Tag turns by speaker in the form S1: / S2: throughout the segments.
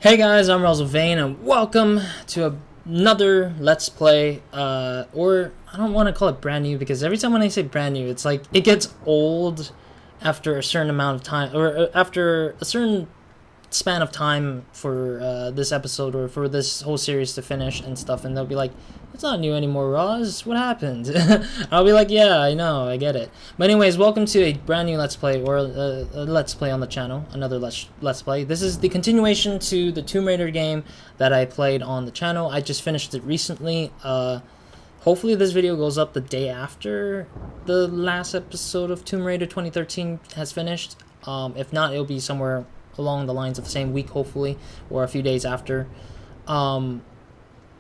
S1: Hey guys, I'm RozaldVaneGAME and welcome to another Let's Play, or I don't want to call it brand new because every time when I say brand new, it's like it gets old after a certain amount of time, or after a certain span of time for this episode or for this whole series to finish and stuff, and they'll be like, it's not new anymore, Roz, what happened? I'll be like, yeah, I know, I get it. But anyways, welcome to a brand new Let's Play, or a Let's Play on the channel, another Let's Play. This is the continuation to the Tomb Raider game that I played on the channel. I just finished it recently. Hopefully this video goes up the day after the last episode of Tomb Raider 2013 has finished. If not, it'll be somewhere along the lines of the same week, hopefully, or a few days after.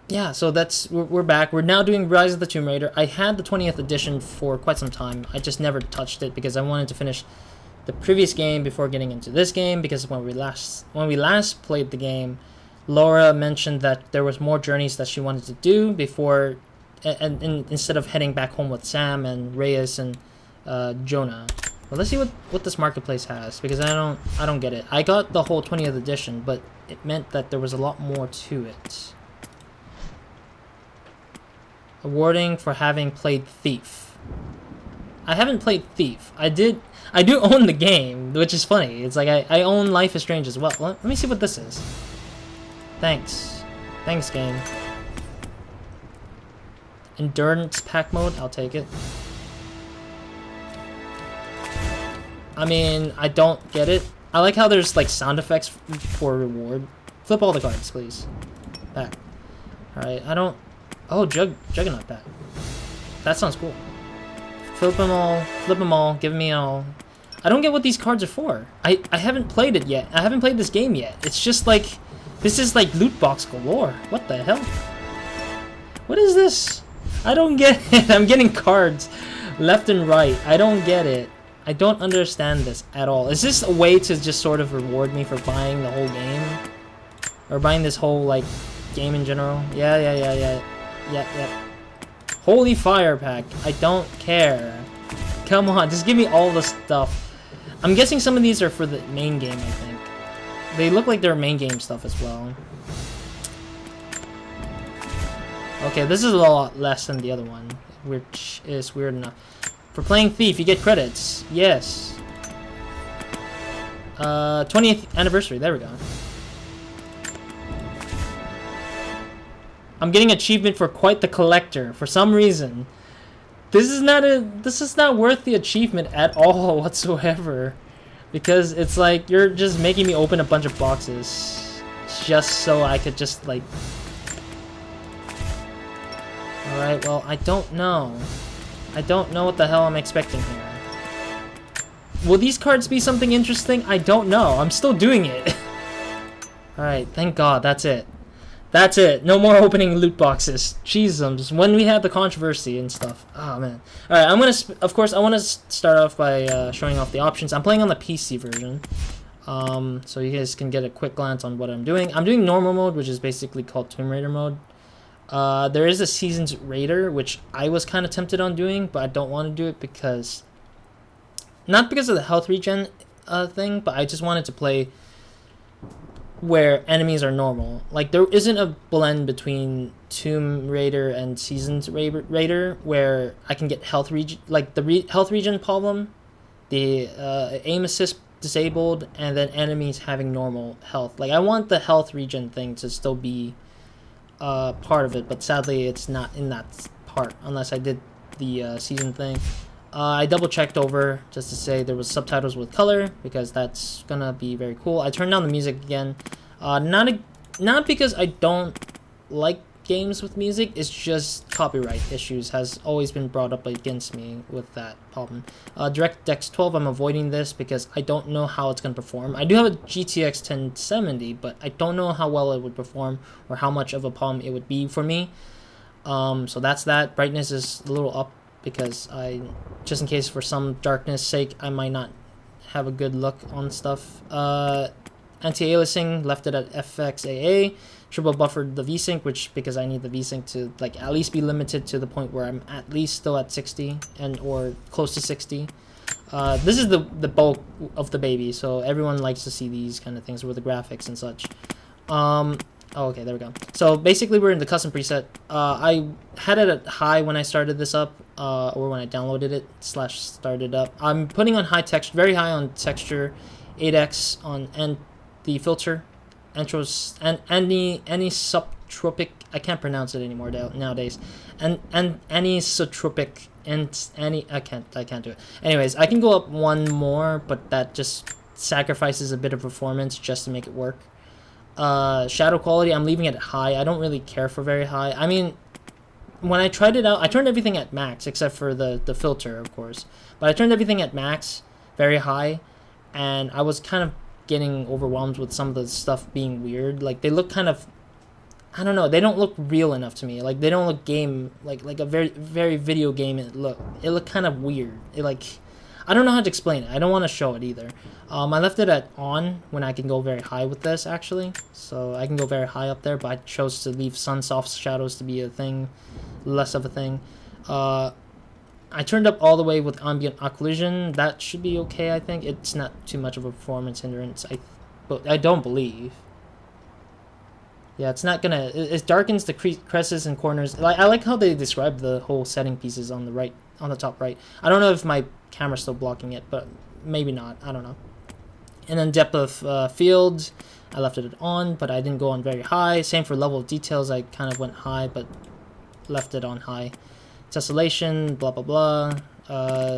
S1: Yeah, so we're back. We're now doing Rise of the Tomb Raider. I had the 20th edition for quite some time. I just never touched it because I wanted to finish the previous game before getting into this game, because when we last played the game, Laura mentioned that there was more journeys that she wanted to do before, and instead of heading back home with Sam and Reyes and Jonah. Well, let's see what this marketplace has, because I don't get it. I got the whole 20th edition, but it meant that there was a lot more to it. Awarding for having played Thief. I haven't played Thief. I do own the game, which is funny. It's like I own Life is Strange as well. Let me see what this is. Thanks game. Endurance pack mode, I'll take it. I mean, I don't get it. I like how there's like sound effects for reward. Flip all the cards, please. Back. Alright, I don't... Oh, Juggernaut pack. That sounds cool. Flip them all, give me all. I don't get what these cards are for. I haven't played it yet. I haven't played this game yet. It's just like... This is like loot box galore. What the hell? What is this? I don't get it. I'm getting cards left and right. I don't get it. I don't understand this at all. Is this a way to just sort of reward me for buying the whole game? Or buying this whole, like, game in general? Yeah. Holy Fire pack. I don't care. Come on, just give me all the stuff. I'm guessing some of these are for the main game, I think. They look like they're main game stuff as well. Okay, this is a lot less than the other one, which is weird enough. For playing Thief, you get credits. Yes. 20th anniversary. There we go. I'm getting achievement for quite the collector for some reason. This is not worth the achievement at all whatsoever, because it's like you're just making me open a bunch of boxes just so I could just like. All right. Well, I don't know. I don't know what the hell I'm expecting here. Will these cards be something interesting? I don't know. I'm still doing it. Alright, thank God. That's it. That's it. No more opening loot boxes. Jesus. When we had the controversy and stuff. Oh, man. Alright, I'm going to... Of course, I want to start off by showing off the options. I'm playing on the PC version. So you guys can get a quick glance on what I'm doing. I'm doing normal mode, which is basically called Tomb Raider mode. There is a Seasons Raider, which I was kind of tempted on doing, but I don't want to do it because... Not because of the health regen thing, but I just wanted to play where enemies are normal. Like, there isn't a blend between Tomb Raider and Seasons Raider where I can get health regen... Like, the health regen problem, the aim assist disabled, and then enemies having normal health. Like, I want the health regen thing to still be... part of it, but sadly it's not in that part unless I did the season thing. I double checked over just to say there was subtitles with color, because that's gonna be very cool. I turned down the music again, not because I don't like games with music, it's just copyright issues has always been brought up against me with that problem. DirectX 12, I'm avoiding this because I don't know how it's going to perform. I do have a GTX 1070, but I don't know how well it would perform or how much of a problem it would be for me. So that's that. Brightness is a little up because just in case for some darkness sake, I might not have a good look on stuff. Anti-aliasing, left it at FXAA. Triple buffered the VSync, which because I need the VSync to like at least be limited to the point where I'm at least still at 60 or close to 60. This is the bulk of the baby, so everyone likes to see these kind of things with the graphics and such. Oh, okay, there we go. So basically we're in the custom preset. I had it at high when I started this up, or when I downloaded it / started up. I'm putting on high texture, very high on texture, 8x on, and the filter, intros, and any subtropic, I can't pronounce it anymore nowadays, and anisotropic, and I can't do it. Anyways, I can go up one more, but that just sacrifices a bit of performance just to make it work. Shadow quality, I'm leaving it at high. I don't really care for very high. I mean, when I tried it out, I turned everything at max except for the filter, of course. But I turned everything at max, very high, and I was kind of getting overwhelmed with some of the stuff being weird. Like, they look kind of, I don't know, they don't look real enough to me. Like, they don't look game, like a very video game look. It looked kind of weird. It, like, I don't know how to explain it. I don't want to show it either. I left it at on when I can go very high with this, actually. So I can go very high up there, but I chose to leave sunsoft shadows to be a thing, less of a thing. I turned up all the way with ambient occlusion. That should be okay, I think. It's not too much of a performance hindrance, but I don't believe. Yeah, it's not gonna. It darkens the creases and corners. I like how they describe the whole setting pieces on the right, on the top right. I don't know if my camera's still blocking it, but maybe not. I don't know. And then depth of field, I left it on, but I didn't go on very high. Same for level of details. I kind of went high, but left it on high. Tessellation, blah blah blah.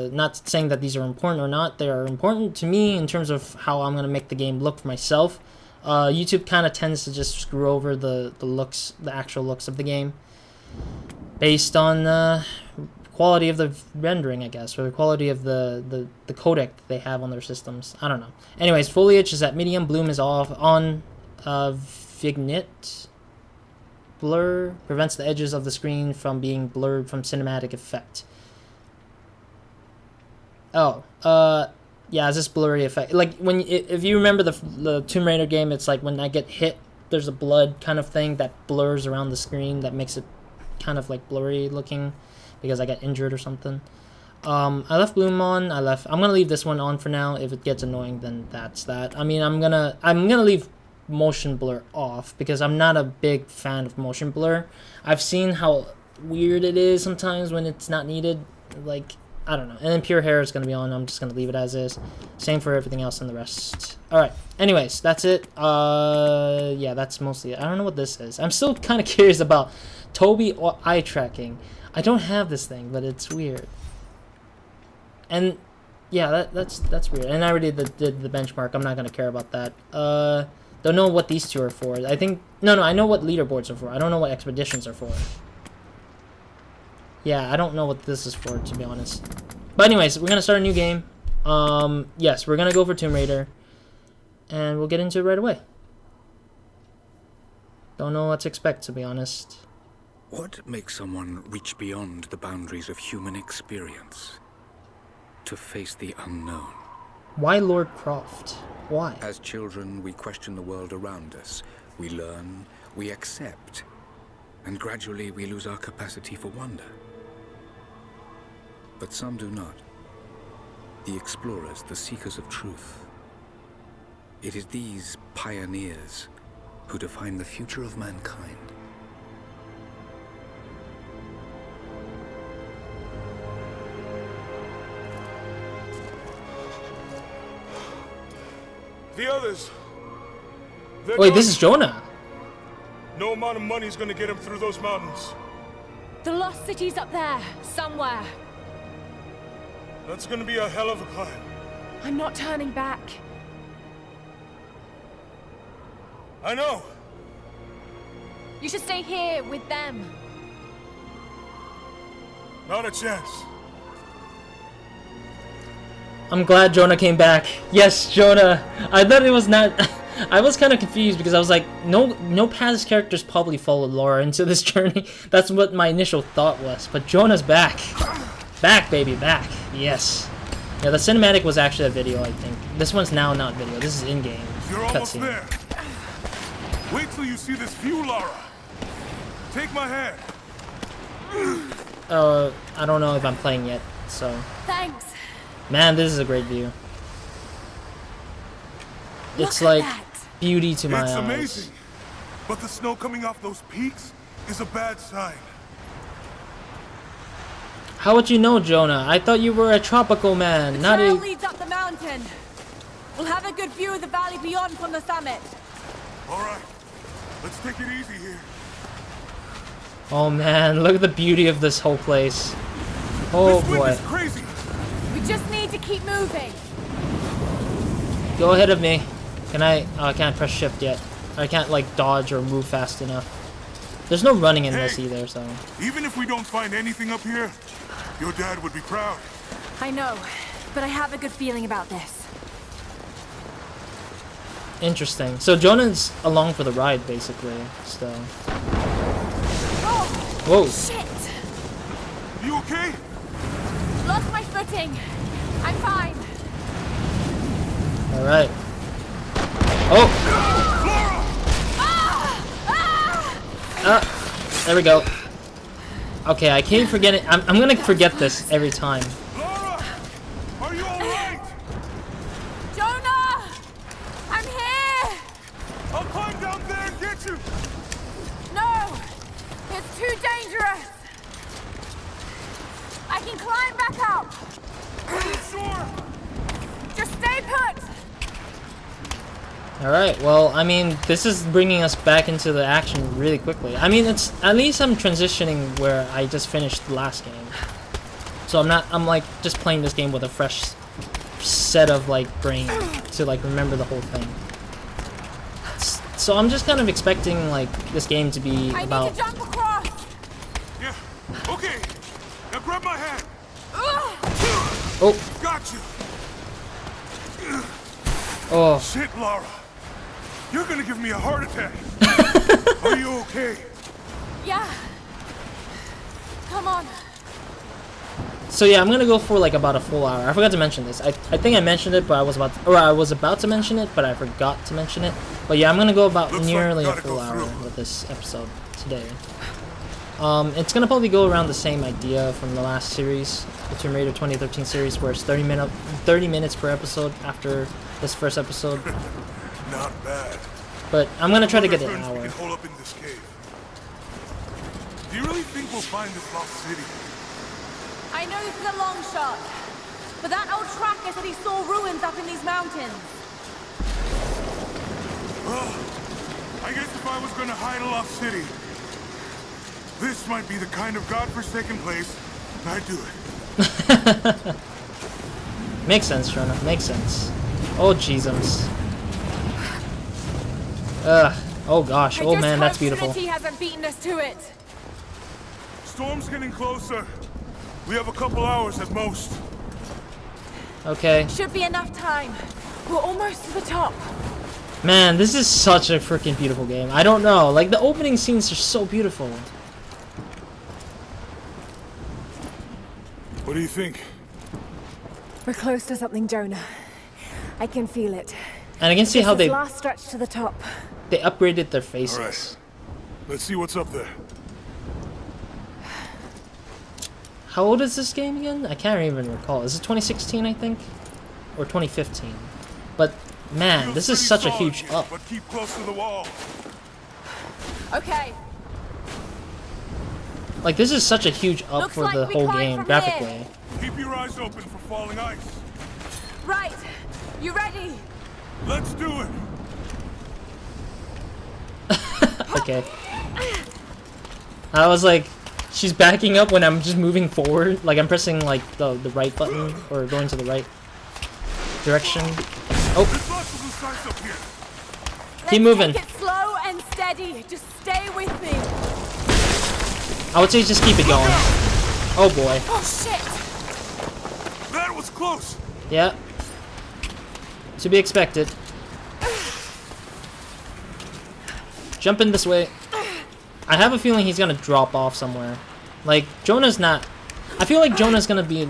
S1: Not saying that these are important or not. They are important to me in terms of how I'm gonna make the game look for myself. YouTube kind of tends to just screw over the looks, the actual looks of the game, based on the quality of the rendering, I guess, or the quality of the codec that they have on their systems. I don't know. Anyways, foliage is at medium, bloom is off, on. Vignette blur prevents the edges of the screen from being blurred from cinematic effect. Oh, yeah, it's this blurry effect. Like, if you remember the Tomb Raider game, it's like when I get hit, there's a blood kind of thing that blurs around the screen that makes it kind of like blurry looking because I got injured or something. I left bloom on. I'm gonna leave this one on for now. If it gets annoying, then that's that. I mean, I'm gonna leave motion blur off because I'm not a big fan of motion blur. I've seen how weird it is sometimes when it's not needed. Like, I don't know. And then pure hair is going to be on. I'm just going to leave it as is. Same for everything else in the rest. Alright. Anyways, that's it. Yeah, that's mostly it. I don't know what this is. I'm still kind of curious about Toby or eye tracking. I don't have this thing, but it's weird. And yeah, that's weird. And I already did the benchmark. I'm not going to care about that. Don't know what these two are for. I think... No, I know what leaderboards are for. I don't know what expeditions are for. Yeah, I don't know what this is for, to be honest. But anyways, we're going to start a new game. Yes, we're going to go for Tomb Raider. And we'll get into it right away. Don't know what to expect, to be honest.
S2: What makes someone reach beyond the boundaries of human experience? To face the unknown.
S1: Why Lara Croft? Why?
S2: As children, we question the world around us. We learn, we accept. And gradually we lose our capacity for wonder. But some do not. The explorers, the seekers of truth. It is these pioneers who define the future of mankind.
S3: The others.
S1: Wait, this is Jonah.
S3: No amount of money is gonna get him through those mountains.
S4: The lost city's up there, somewhere.
S3: That's gonna be a hell of a climb.
S4: I'm not turning back.
S3: I know.
S4: You should stay here with them.
S3: Not a chance.
S1: I'm glad Jonah came back. Yes, Jonah. I thought it was not... I was kind of confused because I was like, no past characters probably followed Lara into this journey. That's what my initial thought was. But Jonah's back. Back, baby, back. Yes. Yeah, the cinematic was actually a video, I think. This one's now not video. This is in-game.
S3: You're almost there. Wait till you see this view, Lara. Take my hand.
S1: I don't know if I'm playing yet, so...
S4: Thanks.
S1: Man, this is a great view. It's like beauty to my eyes.
S3: It's amazing. but the snow coming off those peaks is a bad sign.
S1: How would you know, Jonah? I thought you were a tropical man, not
S4: Trail
S1: a...
S4: leads up the mountain. We'll have a good view of the valley beyond from the summit.
S3: All right, let's take it easy here.
S1: Oh man, look at the beauty of this whole place. Oh
S3: This wind
S1: boy.
S3: is crazy.
S4: We just need to keep moving.
S1: Go ahead of me. Can I... Oh, I can't press shift yet. I can't, like, dodge or move fast enough. There's no running in this
S3: Hey.
S1: either, so...
S3: Even if we don't find anything up here, your dad would be proud.
S4: I know, but I have a good feeling about this.
S1: Interesting. So Jonah's along for the ride, basically, still.
S4: Oh,
S1: Whoa.
S4: shit!
S3: You okay?
S4: Lost my footing. I'm fine.
S1: Alright. Oh!
S3: Lara!
S1: There we go. Okay, I keep forgetting. I'm gonna forget this every time.
S3: Lara! Are you alright?
S4: Jonah! I'm here!
S3: I'll climb down there and get you!
S4: No! It's too dangerous! I can climb back up!
S3: Are you sure?
S4: Just stay put!
S1: Alright, well, I mean, this is bringing us back into the action really quickly. I mean, it's... At least I'm transitioning where I just finished the last game. So I'm like, just playing this game with a fresh set of, like, brain to, like, remember the whole thing. So I'm just kind of expecting, like, this game to be
S4: I
S1: about...
S4: need to jump across!
S3: Yeah. Okay. Now grab my hand.
S4: Ugh.
S1: Oh!
S3: Got you.
S1: Oh.
S3: Shit, Lara. You're gonna give me a heart attack. Are you okay?
S4: Yeah. Come on.
S1: So yeah, I'm gonna go for like about a full hour. I forgot to mention this. I think I mentioned it, but I was about to mention it, but I forgot to mention it. But yeah, I'm gonna go about
S3: Looks like
S1: nearly
S3: we
S1: a
S3: gotta
S1: full
S3: go
S1: hour
S3: through.
S1: with this episode today. It's gonna probably go around the same idea from the last series, the Tomb Raider 2013 series, where it's 30 minutes per episode after this first episode.
S3: Not bad.
S1: But I'm gonna try to get an
S3: We
S1: hour.
S3: can hold up in this cave. Do you really think we'll find this lost city?
S4: I know this is a long shot, but that old tracker said he saw ruins up in these mountains.
S3: Well, I guess if I was gonna hide a lost city, this might be the kind of godforsaken place I'd do it.
S1: Makes sense, Jonah. Makes sense. Oh, jeezums. Ugh. Oh gosh.
S4: I
S1: Oh
S4: just
S1: man, that's
S4: hope
S1: beautiful.
S4: Trinity hasn't beaten us to it.
S3: Storm's getting closer. We have a couple hours at most.
S1: Okay.
S4: Should be enough time. We're almost to the top.
S1: Man, this is such a freaking beautiful game. I don't know. Like, the opening scenes are so beautiful.
S3: What do you think?
S4: We're close to something, Jonah. I can feel it.
S1: And I can see how
S4: This
S1: they
S4: last stretch to the top.
S1: upgraded their faces.
S3: All right. Let's see what's up there.
S1: How old is this game again? I can't even recall. Is it 2016, I think? Or 2015? But, man,
S3: Feels
S1: this is
S3: pretty
S1: such a
S3: solid
S1: huge
S3: here,
S1: up.
S3: But keep close to the wall.
S4: Okay.
S1: Like, this is such a huge up
S4: Looks
S1: for
S4: like
S1: the
S4: we
S1: whole
S4: climb
S1: game,
S4: from
S1: graphically.
S4: here.
S3: Keep your eyes open for falling ice.
S4: Right. You ready?
S3: Let's do it.
S1: Okay. I was like, she's backing up when I'm just moving forward. Like, I'm pressing, like, the right button, or going to the right direction. Oh,
S3: There's lots of loose ice up here.
S1: keep moving.
S4: Take it slow and steady. Just stay with me.
S1: I would say just keep it going. Oh, boy.
S4: Oh, shit.
S3: That was close.
S1: Yeah. To be expected. Jump in this way. I have a feeling he's gonna drop off somewhere. Like, Jonah's not... I feel like Jonah's gonna be...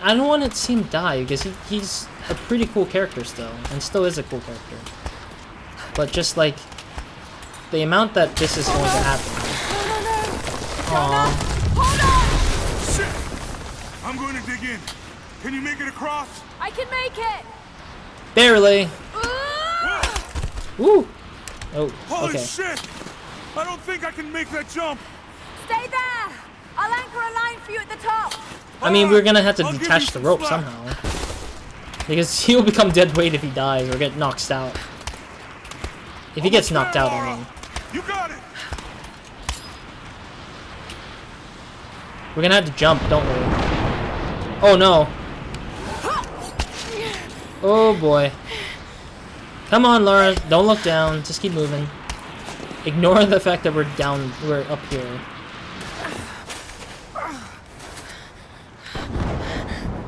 S1: I don't want to see him die, because he's a pretty cool character still, and still is a cool character. But just, like, the amount that this is going to happen.
S4: Jonah, hold on.
S3: Shit. I'm going to dig in. Can you make it across?
S4: I can make it.
S1: Barely.
S4: Ugh.
S1: Woo! Oh,
S3: Holy
S1: okay.
S3: shit! I don't think I can make that jump.
S4: Stay there! I'll anchor a line for you at the top.
S1: I mean, we're gonna have to
S3: I'll give
S1: detach
S3: you
S1: the
S3: some
S1: rope
S3: slack.
S1: somehow. Because he'll become dead weight if he dies or get knocked out. If he gets knocked out, I mean.
S3: You got it.
S1: We're gonna have to jump, don't we? Oh no. Oh boy. Come on, Lara. Don't look down. Just keep moving. Ignore the fact that we're up here.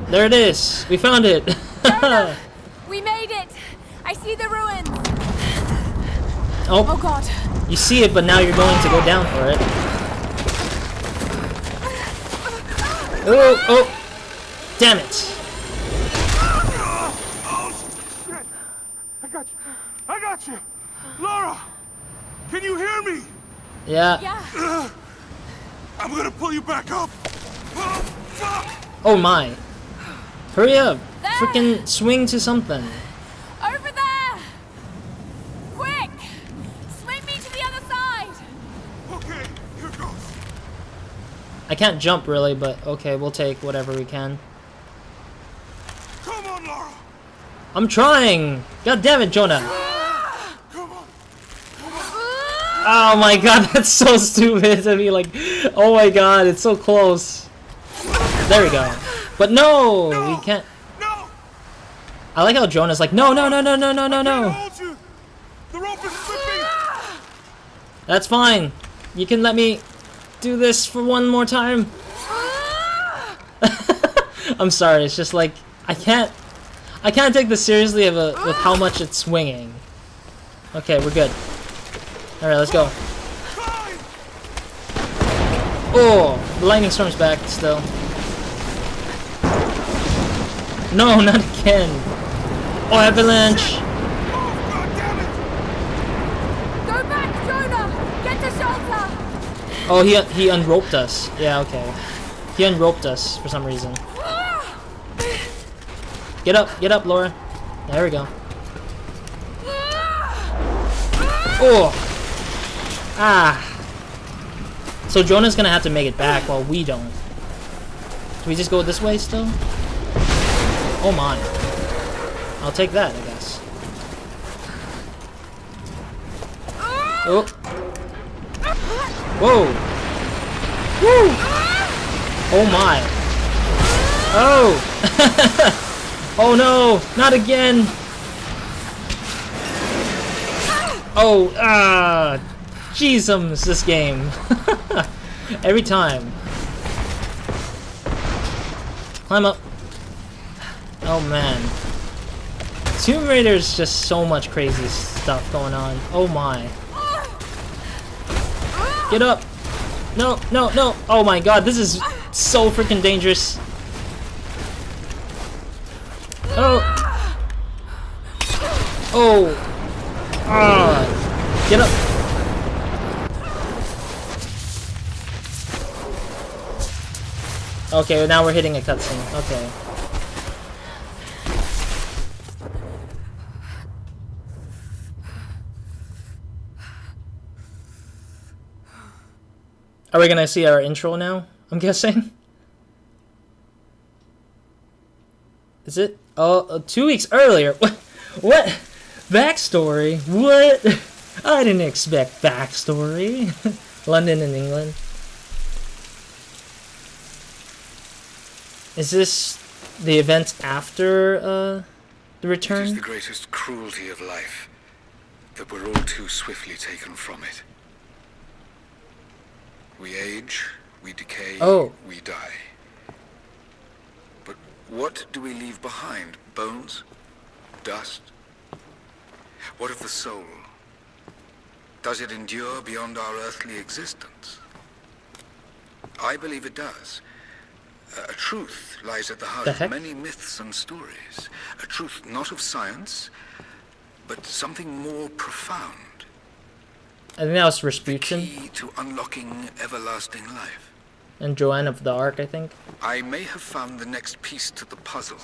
S1: There it is. We found it.
S4: Jonah, we made it. I see the ruins. Oh
S1: Oh,
S4: God.
S1: you see it, but now you're going to go down for it. Oh, oh. Damn it.
S3: Oh shit! I got you. Lara, can you hear me?
S1: Yeah.
S4: Yeah.
S3: I'm gonna pull you back up. Oh, fuck!
S1: Oh my. Hurry up.
S4: There.
S1: Freaking swing to something.
S4: Over there. Quick. Swing me to the other side.
S3: Okay, here goes.
S1: I can't jump really, but okay, we'll take whatever we can.
S3: Come on, Lara.
S1: I'm trying. God damn it, Jonah.
S3: Come on.
S1: Oh my god, that's so stupid to be like, oh my god, it's so close. There we go. But no, we can't.
S3: No.
S1: I like how Jonah's like, no, no, no, no, no, no, no,
S3: Can't
S1: no.
S3: hold you. The rope is slipping.
S1: That's fine. You can let me do this for one more time. I'm sorry, it's just like, I can't take this seriously with how much it's swinging. Okay, we're good. Alright, let's go.
S3: Fine.
S1: Oh, the lightning storm's back still. No, not again. Oh, avalanche.
S3: Oh, God damn it.
S4: Go back, Jonah. Get to shelter.
S1: Oh, he unroped us. Yeah, okay. He unroped us for some reason. Get up, Laura. There we go. Oh. Ah. So Jonah's gonna have to make it back while we don't. Do we just go this way still? Oh my. I'll take that, I guess. Oh. Whoa. Woo. Oh my. Oh. Oh no, not again. Oh, jeezums, this game. Every time. Climb up. Oh man. Tomb Raider's just so much crazy stuff going on. Oh my. Get up. No, no, no. Oh my god, this is so freaking dangerous. Oh. Oh. Ah. Get up. Okay, now we're hitting a cutscene. Okay. Are we gonna see our intro now? I'm guessing. Is it? Oh, 2 weeks earlier. What? Backstory? What? I didn't expect backstory. London and England. Is this the event after the
S2: It
S1: return?
S2: is the greatest cruelty of life that we're all too swiftly taken from it. We age, we decay,
S1: Oh.
S2: we die. But what do we leave behind? Bones? Dust? What of the soul? Does it endure beyond our earthly existence? I believe it does. A truth lies at the heart
S1: The
S2: of
S1: heck?
S2: many myths and stories. A truth not of science, but something more profound.
S1: I think that was
S2: The
S1: Rasputin
S2: key to unlocking everlasting life.
S1: and Joanne of the Arc, I think.
S2: I may have found the next piece to the puzzle,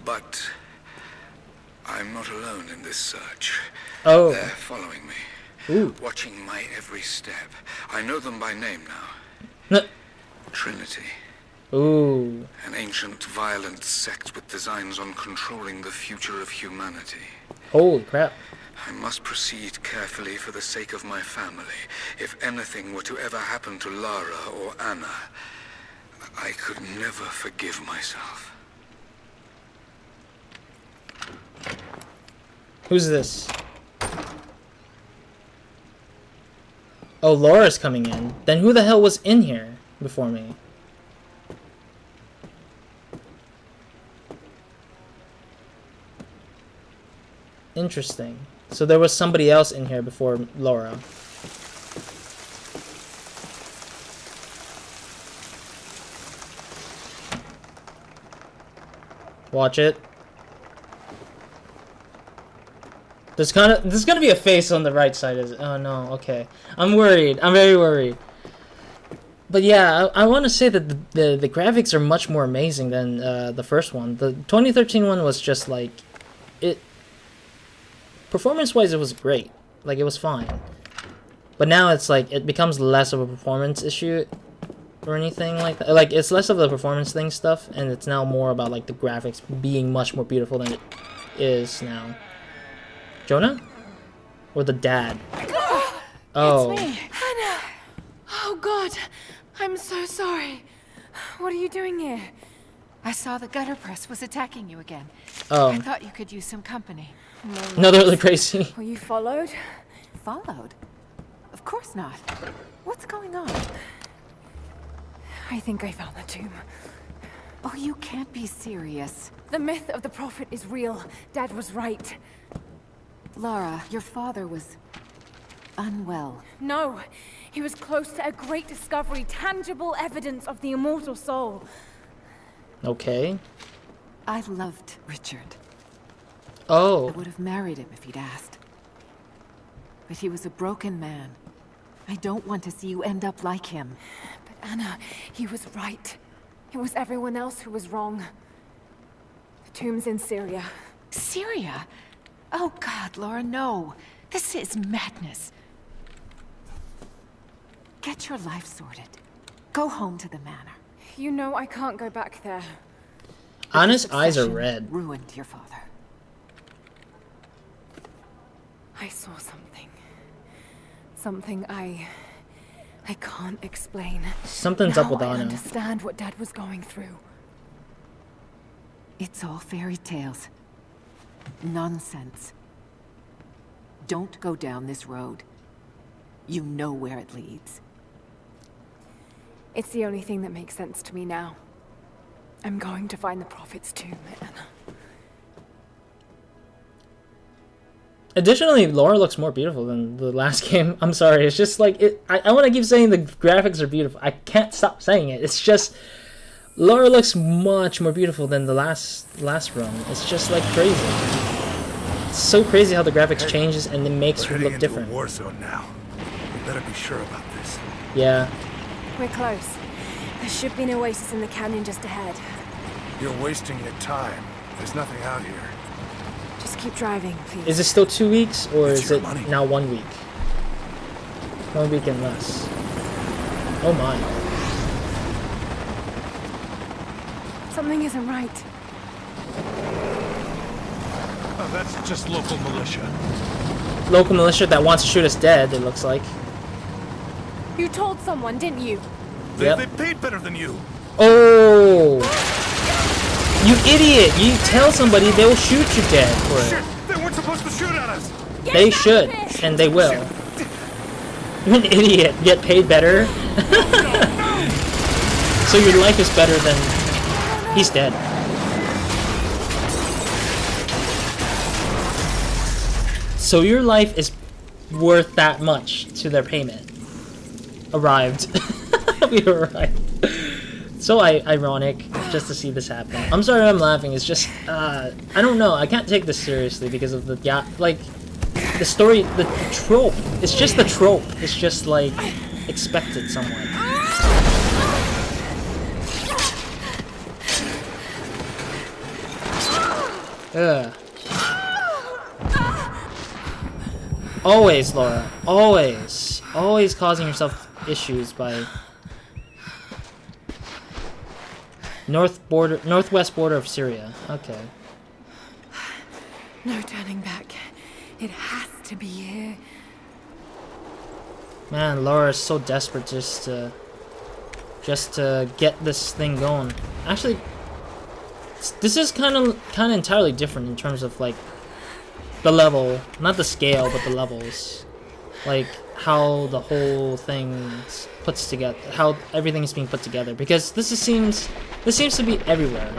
S2: but I'm not alone in this search.
S1: Oh.
S2: They're following me.
S1: Ooh.
S2: Watching my every step. I know them by name now.
S1: No.
S2: Trinity.
S1: Ooh.
S2: An ancient, violent sect with designs on controlling the future of humanity.
S1: Holy crap.
S2: I must proceed carefully for the sake of my family. If anything were to ever happen to Lara or Anna, I could never forgive myself.
S1: Who's this? Oh, Laura's coming in. Then who the hell was in here before me? Interesting. So there was somebody else in here before Laura. Watch it. There's gonna be a face on the right side. Oh no, okay. I'm worried. I'm very worried. But yeah, I want to say that the graphics are much more amazing than the first one. The 2013 one was just like it. Performance-wise, it was great. Like it was fine. But now it's like it becomes less of a performance issue or anything like that. Like it's less of the performance thing stuff, and it's now more about like the graphics being much more beautiful than it is now. Jonah? Or the dad? Oh.
S4: It's me, Hannah. Oh God, I'm so sorry. What are you doing here?
S5: I saw the gutter press was attacking you again.
S1: Oh.
S5: I thought you could use some company.
S1: No, they're really crazy.
S4: Were you followed?
S5: Followed? Of course not. What's going on?
S4: I think I found the tomb.
S5: Oh, you can't be serious.
S4: The myth of the prophet is real. Dad was right.
S5: Lara, your father was unwell.
S4: No, he was close to a great discovery, tangible evidence of the immortal soul.
S1: Okay.
S5: I loved Richard. I
S1: Oh.
S5: would have married him if he'd asked. But he was a broken man. I don't want to see you end up like him.
S4: But Anna, he was right. It was everyone else who was wrong. The tomb's in Syria.
S5: Syria? Oh God, Laura, no. This is madness. Get your life sorted. Go home to the manor.
S4: You know I can't go back there.
S1: Anna's
S5: This
S1: eyes are
S5: obsession
S1: red.
S5: Ruined your father.
S4: I saw something. Something I can't explain.
S1: Something's
S4: Now
S1: up with
S4: I
S1: Anna.
S4: understand what Dad was going through.
S5: It's all fairy tales. Nonsense. Don't go down this road. You know where it leads.
S4: It's the only thing that makes sense to me now. I'm going to find the prophet's tomb, Anna.
S1: Additionally, Laura looks more beautiful than the last game. I'm sorry, it's just like it. I want to keep saying the graphics are beautiful. I can't stop saying it. It's just Laura looks much more beautiful than the last run. It's just like crazy. It's so crazy how the graphics changes and it makes her look different.
S3: War zone now. We better be sure about this.
S1: Yeah.
S4: We're close. There should be an oasis in the canyon just ahead.
S3: You're wasting your time. There's nothing out here.
S4: Just keep driving, please.
S1: Is it still 2 weeks or
S3: It's
S1: is
S3: your
S1: it
S3: money.
S1: now 1 week? 1 week and less. Oh my.
S4: Something isn't right.
S3: Oh, that's just local militia.
S1: Local militia that wants to shoot us dead, it looks like.
S4: You told someone, didn't you?
S1: Yep.
S3: They paid better than you.
S1: Oh! You idiot! You tell somebody, they will shoot you dead for it.
S3: Shit! They weren't supposed to shoot at us!
S4: Get
S1: They
S4: back
S1: should,
S4: here!
S1: and they will. You're an idiot. Get paid better. So your life is better than... He's dead. So your life is worth that much to their payment. Arrived. We arrived. So ironic just to see this happen. I'm sorry I'm laughing. It's just, I don't know. I can't take this seriously because of the, like, the story, the trope. It's just the trope. It's just, like, expected somewhat. Ugh. Always, Laura. Always. Always causing yourself issues by... northwest border of Syria. Okay.
S5: No turning back. It has to be here.
S1: Man, Laura is so desperate just to get this thing going. Actually, this is kind of entirely different in terms of like the level, not the scale, but the levels. Like how the whole thing puts together, how everything is being put together. Because this seems to be everywhere.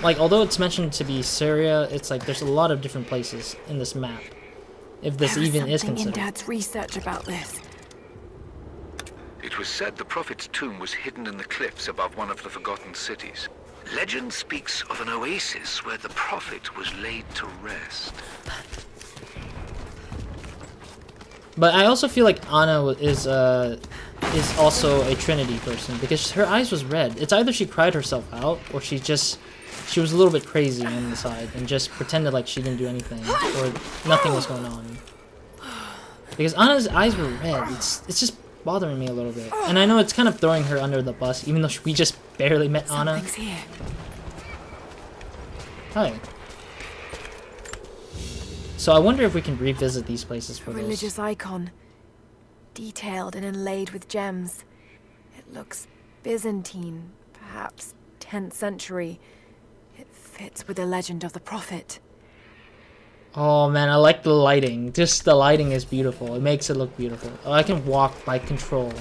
S1: Like although it's mentioned to be Syria, it's like there's a lot of different places in this map. If this even is
S5: in
S1: considered.
S5: Dad's research about this.
S2: It was said the Prophet's tomb was hidden in the cliffs above one of the forgotten cities. Legend speaks of an oasis where the Prophet was laid to rest.
S1: But I also feel like Anna is also a Trinity person because her eyes was red. It's either she cried herself out or she was a little bit crazy on the side and just pretended like she didn't do anything or nothing was going on. Because Anna's eyes were red. It's just bothering me a little bit. And I know it's kind of throwing her under the bus, even though we just barely met Anna.
S5: Something's here.
S1: Hi. So I wonder if we can revisit these places for
S5: A religious icon. Detailed and inlaid with gems. It looks Byzantine, perhaps 10th century. It fits with the legend of the Prophet.
S1: Oh man, I like the lighting. Just the lighting is beautiful. It makes it look beautiful. Oh, I can walk by control.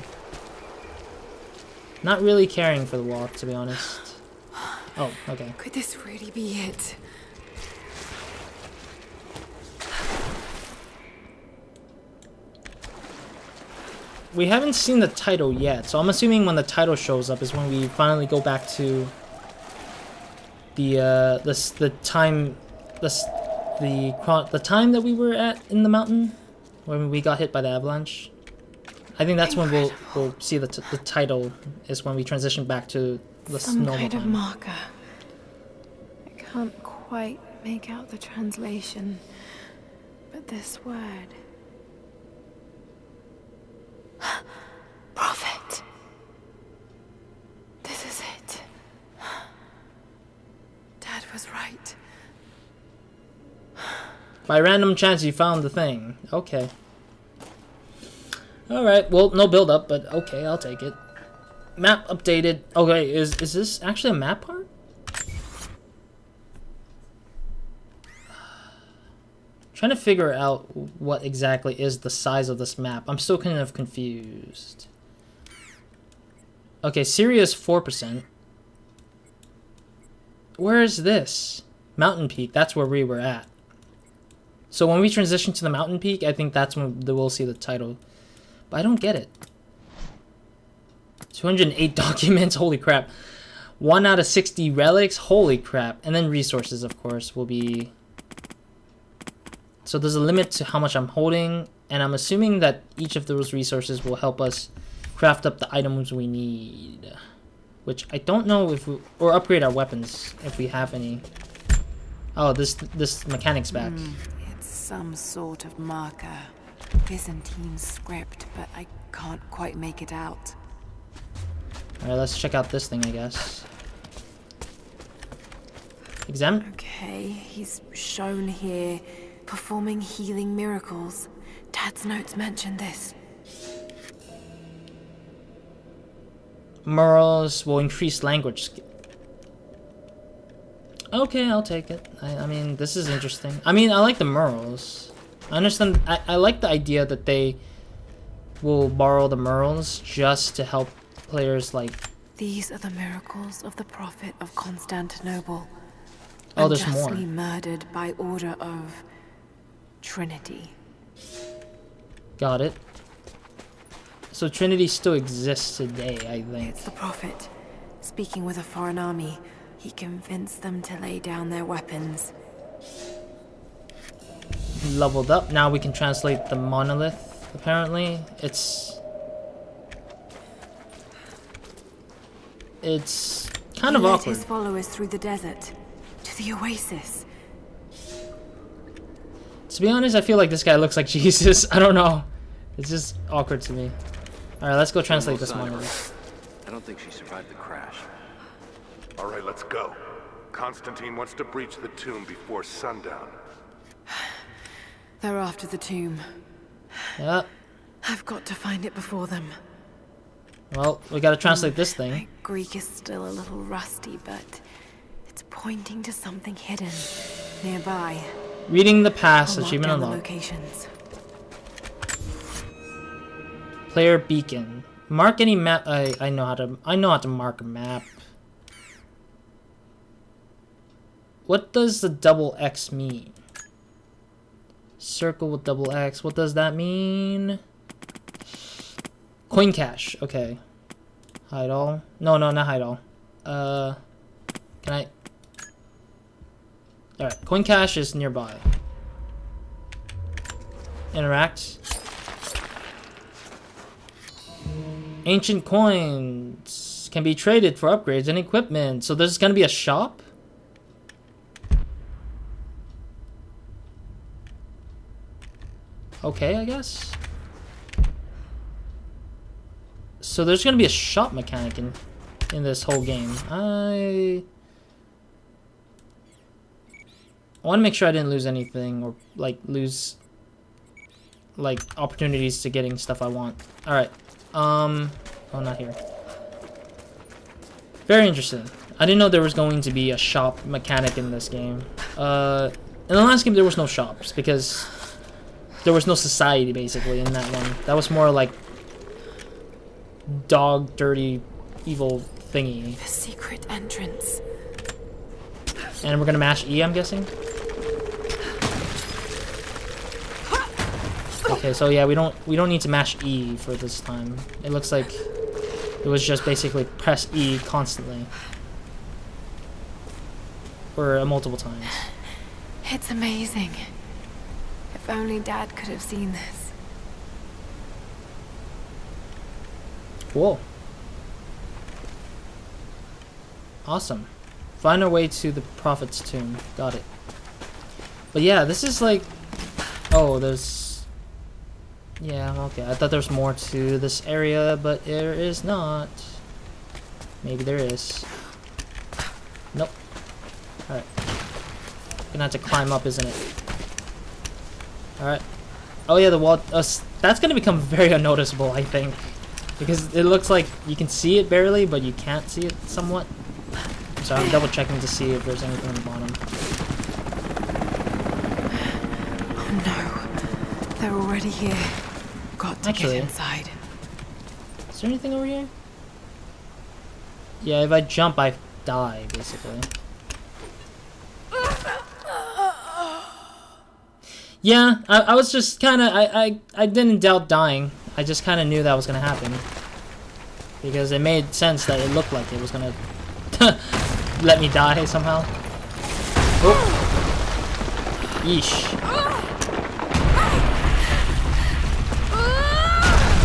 S1: Not really caring for the walk, to be honest. Oh, okay.
S5: Could this really be it?
S1: We haven't seen the title yet, so I'm assuming when the title shows up is when we finally go back to the time that we were at in the mountain when we got hit by the avalanche. I think that's when we'll see the title is when we transition back to the normal
S5: Some kind of
S1: time.
S5: marker. I can't quite make out the translation, but this word. Prophet. This is it. Dad was right.
S1: By random chance, you found the thing. Okay. Alright, well, no build up, but okay, I'll take it. Map updated. Okay, is this actually a map part? Trying to figure out what exactly is the size of this map. I'm still kind of confused. Okay, Syria is 4%. Where is this? Mountain Peak, that's where we were at. So when we transition to the mountain peak, I think that's when we'll see the title. But I don't get it. 208 documents, holy crap. 1 out of 60 relics, holy crap. And then resources, of course, will be... So there's a limit to how much I'm holding. And I'm assuming that each of those resources will help us craft up the items we need. Which I don't know if we... Or upgrade our weapons, if we have any. Oh, this mechanic's back.
S5: Some sort of marker. Byzantine script, but I can't quite make it out.
S1: Alright, let's check out this thing, I guess. Examine?
S5: Okay, he's shown here performing healing miracles. Dad's notes mention this.
S1: Murals will increase language skill. Okay, I'll take it. I mean, this is interesting. I mean, I like the murals. I understand. I like the idea that they will borrow the murals just to help players like...
S5: These are the miracles of the Prophet of Constantinople.
S1: Oh, there's more.
S5: Unjustly murdered by order of Trinity.
S1: Got it. So Trinity still exists today, I think.
S5: It's the Prophet. Speaking with a foreign army, he convinced them to lay down their weapons.
S1: Leveled up. Now we can translate the monolith, apparently. It's kind of
S5: He led
S1: awkward.
S5: his followers through the desert to the oasis.
S1: To be honest, I feel like this guy looks like Jesus. I don't know. It's just awkward to me. Alright, let's go translate this one.
S6: I don't think she survived the crash.
S3: All right, let's go. Constantine wants to breach the tomb before sundown.
S5: They're after the tomb.
S1: Yeah.
S5: I've got to find it before them.
S1: Well, we gotta translate this thing.
S5: My Greek is still a little rusty, but it's pointing to something hidden nearby.
S1: Reading the past,
S5: I'll mark
S1: achievement
S5: down the
S1: unlocked.
S5: locations.
S1: Player beacon. Mark any map. I know how to mark a map. What does the double X mean? Circle with double X. What does that mean? Coin cache. Okay. Hide all. No, not hide all. Can I? Alright. Coin cache is nearby. Interact. Ancient coins can be traded for upgrades and equipment. So there's gonna be a shop? Okay, I guess. So there's gonna be a shop mechanic in this whole game. I want to make sure I didn't lose anything or like lose like opportunities to getting stuff I want. All right. Oh, not here. Very interesting. I didn't know there was going to be a shop mechanic in this game. In the last game there was no shops because there was no society basically in that one. That was more like dog dirty evil thingy.
S5: The secret entrance.
S1: And we're gonna mash E, I'm guessing. Okay, so yeah, we don't need to mash E for this time. It looks like it was just basically press E constantly. Or multiple times.
S5: It's amazing. If only Dad could have seen this.
S1: Cool. Awesome. Find our way to the Prophet's tomb. Got it. But yeah, this is like... Oh, there's... Yeah, okay. I thought there was more to this area, but there is not. Maybe there is. Nope. Alright. Gonna have to climb up, isn't it? Alright. Oh yeah, the wall... that's gonna become very unnoticeable, I think. Because it looks like you can see it barely, but you can't see it somewhat. So I'm double checking to see if there's anything on the bottom.
S5: Oh no. They're already here. Got to
S1: Actually,
S5: get inside.
S1: Is there anything over here? Yeah, if I jump, I die, basically. Yeah, I was just kind of... I didn't doubt dying. I just kind of knew that was going to happen. Because it made sense that it looked like it was going to let me die somehow. Oh. Yeesh.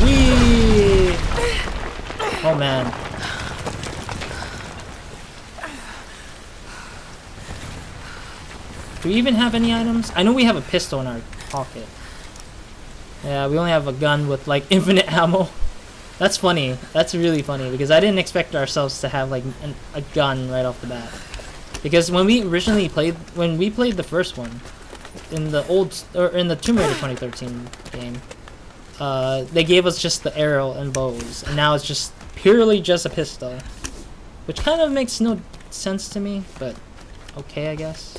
S1: Whee! Oh man. Do we even have any items? I know we have a pistol in our pocket. Yeah, we only have a gun with like infinite ammo. That's funny. That's really funny because I didn't expect ourselves to have like a gun right off the bat. Because when we originally played, the first one, in the in the Tomb Raider 2013 game, they gave us just the arrow and bows, and now it's just purely just a pistol, which kind of makes no sense to me, but okay, I guess.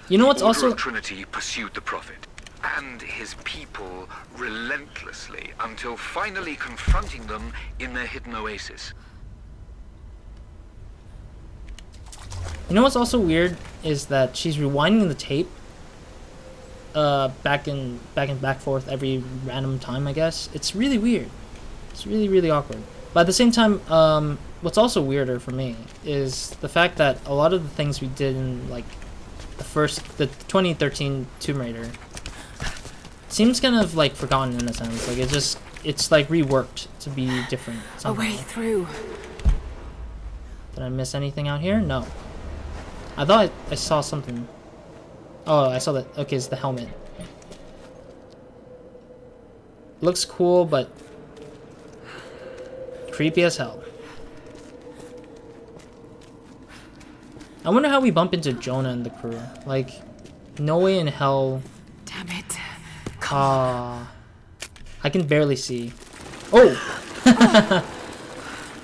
S1: You know what's
S2: The Order
S1: also
S2: of Trinity pursued the Prophet and his people relentlessly until finally confronting them in their hidden oasis.
S1: You know what's also weird is that she's rewinding the tape back and forth every random time, I guess. It's really weird. It's really awkward. But at the same time, what's also weirder for me is the fact that a lot of the things we did in like the 2013 Tomb Raider seems kind of like forgotten in a sense. Like it's like reworked to be different somehow.
S5: A way through.
S1: Did I miss anything out here? No. I thought I saw something. Oh, I saw that. Okay, it's the helmet. Looks cool, but creepy as hell. I wonder how we bump into Jonah and the crew. Like, no way in hell.
S5: Damn it.
S1: I can barely see. Oh!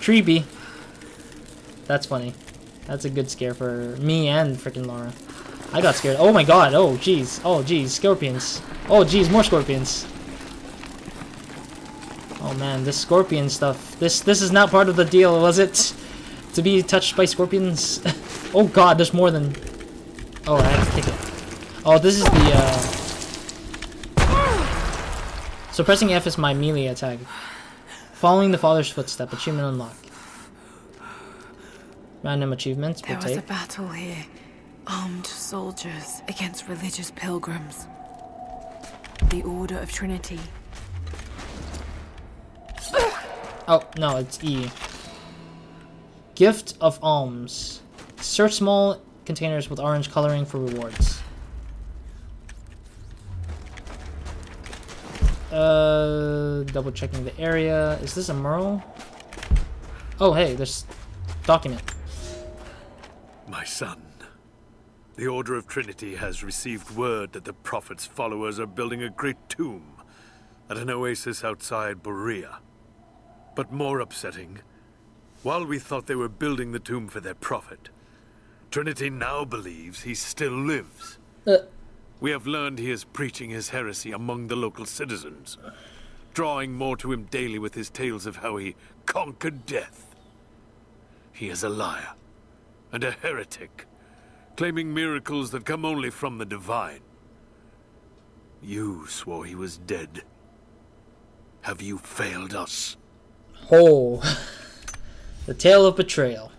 S1: Creepy. That's funny. That's a good scare for me and freaking Lara. I got scared. Oh my god. Oh jeez. Oh jeez. Scorpions. Oh jeez. More scorpions. Oh man, this scorpion stuff. This is not part of the deal, was it? To be touched by scorpions? Oh god, there's more than... Oh, I have to kick it. Oh, this is the, So pressing F is my melee attack. Following the father's footstep. Achievement unlocked. Random achievements.
S5: There was a battle here. Armed soldiers against religious pilgrims. The Order of Trinity.
S1: Oh, no, it's E. Gift of alms. Search small containers with orange coloring for rewards. Double checking the area. Is this a Merle? Oh, hey, there's document.
S7: My son, the Order of Trinity has received word that the Prophet's followers are building a great tomb at an oasis outside Berea. But more upsetting, while we thought they were building the tomb for their Prophet, Trinity now believes he still lives. We have learned he is preaching his heresy among the local citizens, drawing more to him daily with his tales of how he conquered death. He is a liar and a heretic, claiming miracles that come only from the divine. You swore he was dead. Have you failed us?
S1: Oh. The tale of betrayal.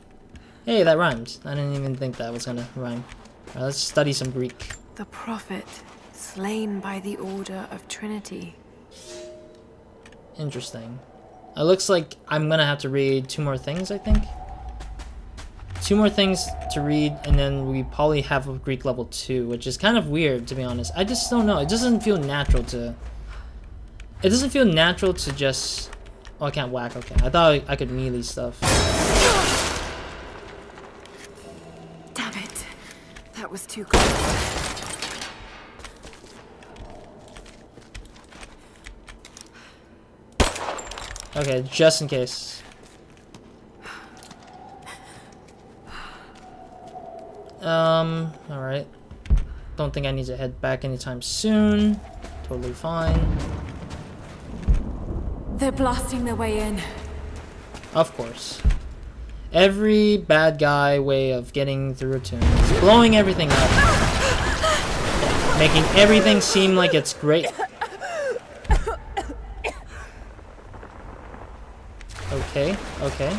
S1: Hey, that rhymes. I didn't even think that was gonna rhyme. Alright, let's study some Greek.
S5: The Prophet, slain by the Order of Trinity.
S1: Interesting. It looks like I'm gonna have to read 2 more things, I think. 2 more things to read, and then we probably have a Greek level 2, which is kind of weird, to be honest. I just don't know. It doesn't feel natural to... It doesn't feel natural to just... Oh, I can't whack. Okay. I thought I could melee stuff.
S5: Damn it. That was too close.
S1: Okay, just in case. Alright. Don't think I need to head back anytime soon. Totally fine.
S5: They're blasting their way in.
S1: Of course. Every bad guy way of getting through a tomb is blowing everything up. Making everything seem like it's great. Okay, okay.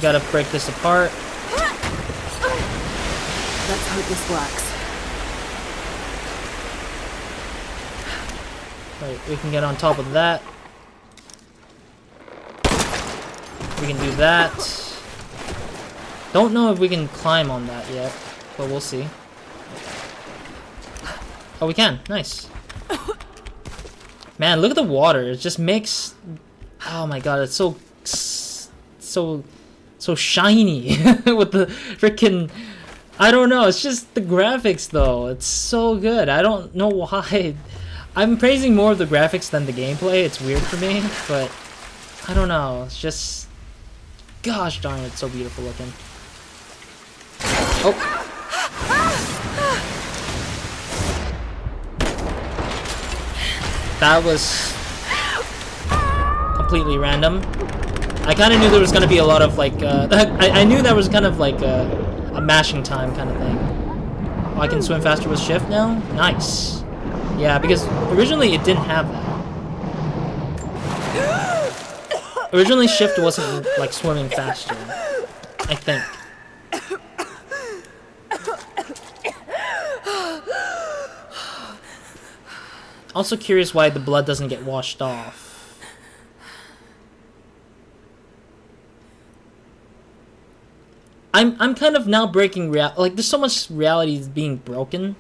S1: Gotta break this apart.
S5: Let's hope this works.
S1: Right, we can get on top of that. We can do that. Don't know if we can climb on that yet, but we'll see. Oh, we can. Nice. Man, look at the water. It just makes... Oh my god, it's so shiny with the freaking... I don't know, it's just the graphics though. It's so good. I don't know why. I'm praising more of the graphics than the gameplay. It's weird for me, but I don't know. It's just... Gosh darn, it's so beautiful looking. Oh. That was completely random. I kind of knew there was going to be a lot of like, I knew that was kind of like a mashing time kind of thing. Oh, I can swim faster with shift now? Nice. Yeah, because originally it didn't have that. Originally shift wasn't like swimming faster, I think. Also curious why the blood doesn't get washed off. I'm kind of now breaking like there's so much reality is being broken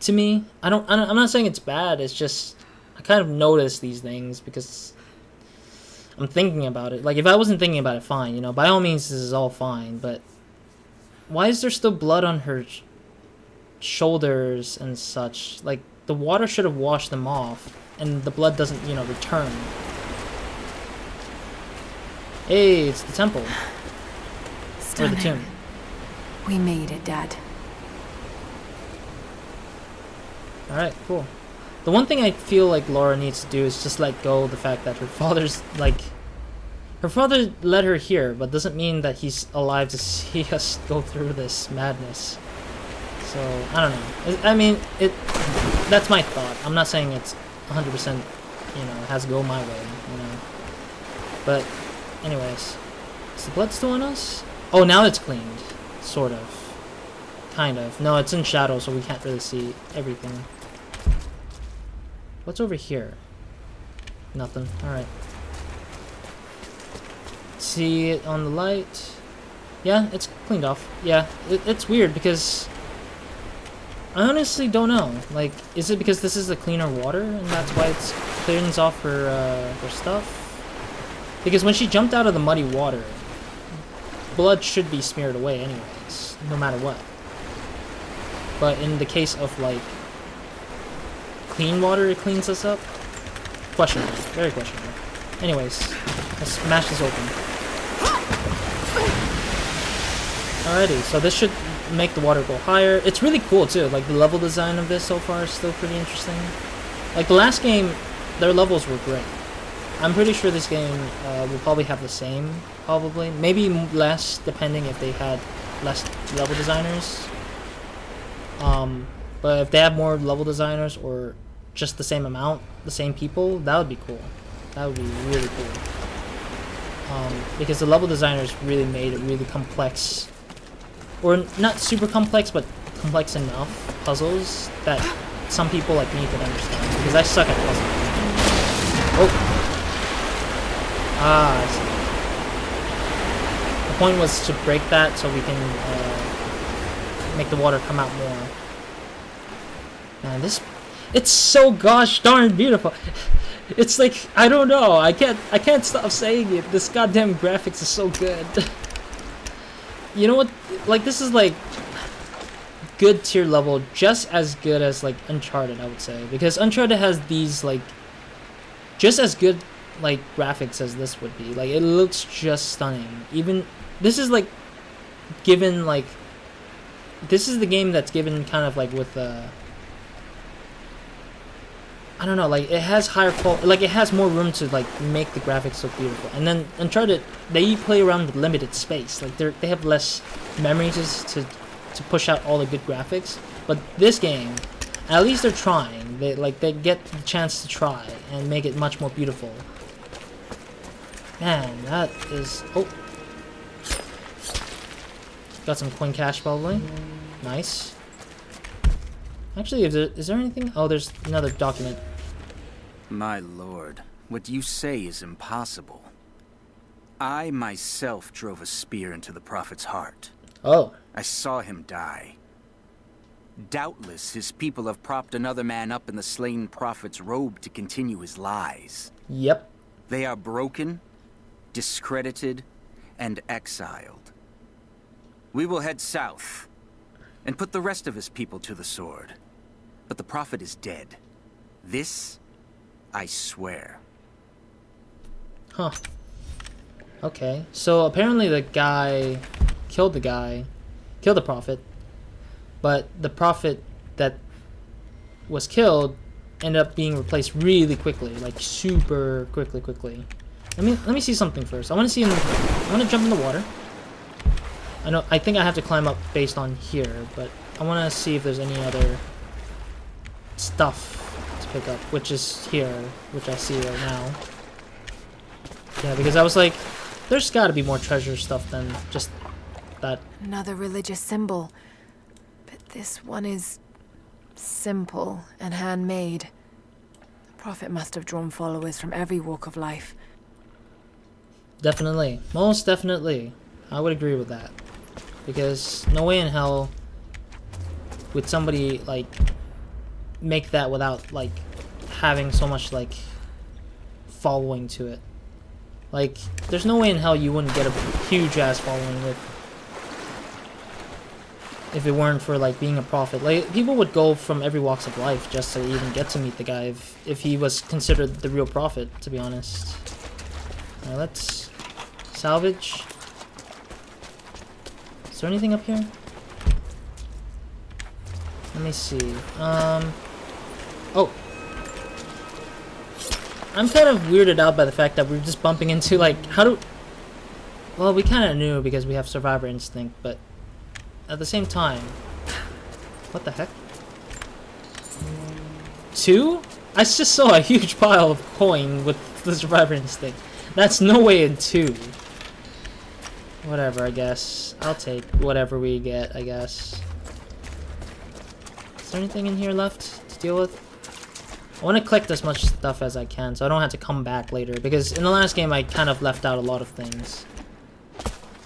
S1: to me. I'm not saying it's bad. It's just I kind of notice these things because I'm thinking about it. Like if I wasn't thinking about it, fine, you know, by all means this is all fine, but why is there still blood on her shoulders and such? Like the water should have washed them off and the blood doesn't, you know, return. Hey, it's the temple. Or the tomb.
S5: We made it, Dad.
S1: Alright, cool. The one thing I feel like Lara needs to do is just let go of the fact that her father's, like... Her father led her here, but doesn't mean that he's alive to see us go through this madness. So, I don't know. I mean, that's my thought. I'm not saying it's 100%, you know, it has to go my way, you know. But, anyways. Is the blood still on us? Oh, now it's cleaned. Sort of. Kind of. No, it's in shadow, so we can't really see everything. What's over here? Nothing. Alright. See it on the light. Yeah, it's cleaned off. Yeah, it's weird because I honestly don't know. Like, is it because this is the cleaner water and that's why it's cleans off her stuff? Because when she jumped out of the muddy water, blood should be smeared away anyways, no matter what. But in the case of like clean water, it cleans us up. Questionable, very questionable. Anyways, let's smash this open. Alrighty, so this should make the water go higher. It's really cool too, like the level design of this so far is still pretty interesting. Like the last game, their levels were great. I'm pretty sure this game will probably have the same, probably. Maybe less, depending if they had less level designers. But if they have more level designers or just the same amount, the same people, that would be cool. That would be really cool. Because the level designers really made it really complex. Or not super complex, but complex enough puzzles that some people like me could understand. Because I suck at puzzles. Oh! Ah, I see. The point was to break that so we can make the water come out more. Man, it's so gosh darn beautiful. It's like, I don't know, I can't stop saying it. This goddamn graphics is so good. You know what? Like, this is like good tier level, just as good as like Uncharted, I would say, because Uncharted has these like just as good like graphics as this would be. Like, it looks just stunning. Even this is like given like this is the game that's given kind of like with I don't know, like it has higher quality, like it has more room to like make the graphics look beautiful. And then Uncharted, they play around with limited space. Like they have less memory to push out all the good graphics. But this game, at least they're trying. They get the chance to try and make it much more beautiful. Man, that is got some coin cash probably. Nice. Actually, is there anything? Oh, there's another document.
S8: My lord, what you say is impossible. I myself drove a spear into the prophet's heart.
S1: Oh.
S8: I saw him die. Doubtless, his people have propped another man up in the slain prophet's robe to continue his lies.
S1: Yep.
S8: They are broken, discredited, and exiled. We will head south and put the rest of his people to the sword. But the prophet is dead. This, I swear.
S1: Huh. Okay. So apparently the guy killed the prophet. But the prophet that was killed ended up being replaced really quickly, like super quickly. Let me see something first. I want to jump in the water. I think I have to climb up based on here, but I want to see if there's any other stuff to pick up, which is here, which I see right now. Yeah, because I was like, there's got to be more treasure stuff than just that.
S5: Another religious symbol, but this one is simple and handmade. The prophet must have drawn followers from every walk of life.
S1: Definitely. Most definitely. I would agree with that. because no way in hell would somebody like make that without like having so much like following to it. Like, there's no way in hell you wouldn't get a huge ass following if it weren't for like being a prophet. Like, people would go from every walks of life just to even get to meet the guy if he was considered the real prophet, to be honest. Alright, let's salvage. Is there anything up here? Let me see. Oh. I'm kind of weirded out by the fact that we're just bumping into, like, well, we kind of knew because we have survivor instinct, but at the same time, what the heck? 2? I just saw a huge pile of coin with the survivor instinct. That's no way in 2. Whatever, I guess. I'll take whatever we get, I guess. Is there anything in here left to deal with? I want to collect as much stuff as I can so I don't have to come back later, because in the last game I kind of left out a lot of things.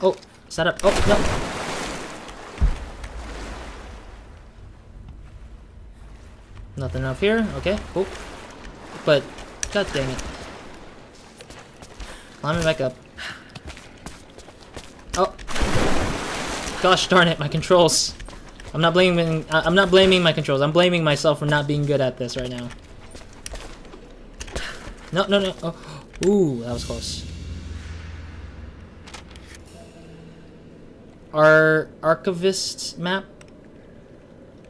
S1: Oh, is that up? Oh, no. Nothing up here. Okay, cool. But, god dang it. Climbing back up. Oh. Gosh darn it, my controls. I'm not blaming my controls. I'm blaming myself for not being good at this right now. No, no, no. Oh. Ooh, that was close. Our archivist map?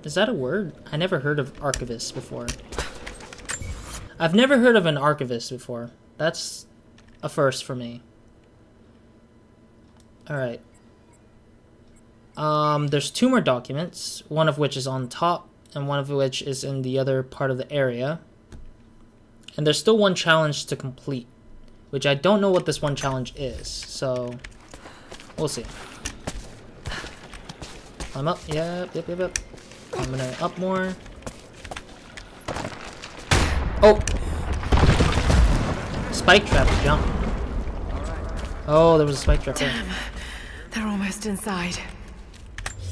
S1: Is that a word? I never heard of archivist before. I've never heard of an archivist before. That's a first for me. Alright. There's 2 more documents, one of which is on top, and one of which is in the other part of the area. And there's still one challenge to complete, which I don't know what this one challenge is, so we'll see. Climb up, yep. I'm gonna up more. Oh! Spike trap to jump. Oh, there was a spike trap there.
S5: Damn, they're almost inside.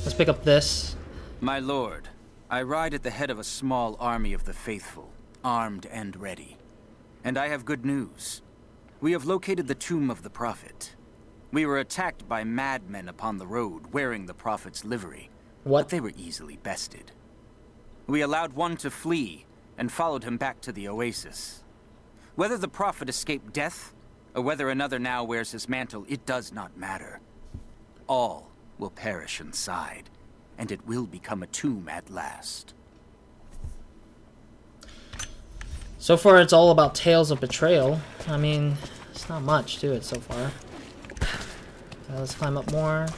S1: Let's pick up this.
S8: My lord, I ride at the head of a small army of the faithful, armed and ready. And I have good news. We have located the tomb of the prophet. We were attacked by madmen upon the road, wearing the prophet's livery.
S1: What?
S8: But they were easily bested. We allowed one to flee, and followed him back to the oasis. Whether the prophet escaped death, or whether another now wears his mantle, it does not matter. All will perish inside, and it will become a tomb at last.
S1: So far, it's all about tales of betrayal. I mean, it's not much to it so far. Let's climb up more.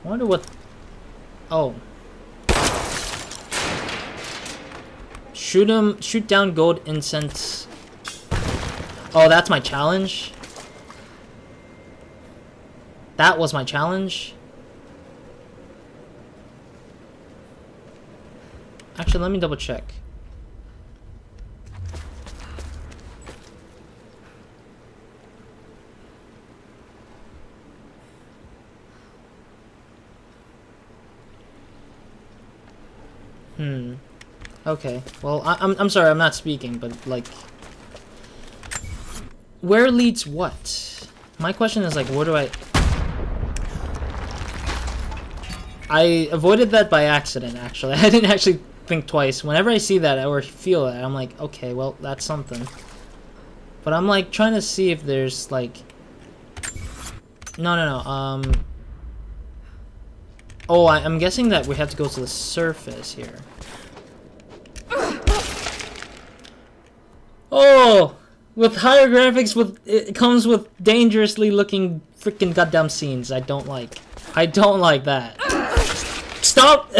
S1: I wonder what... Oh. Shoot down gold incense. Oh, that's my challenge? That was my challenge? Actually, let me double check. Okay. Well, I'm sorry, I'm not speaking, but like, where leads what? My question is like, where do I avoided that by accident, actually. I didn't actually think twice. Whenever I see that or feel that, I'm like, okay, well, that's something. But I'm like trying to see if there's like, no. Oh, I'm guessing that we have to go to the surface here. Oh, with higher graphics, it comes with dangerously looking freaking goddamn scenes. I don't like that. Stop!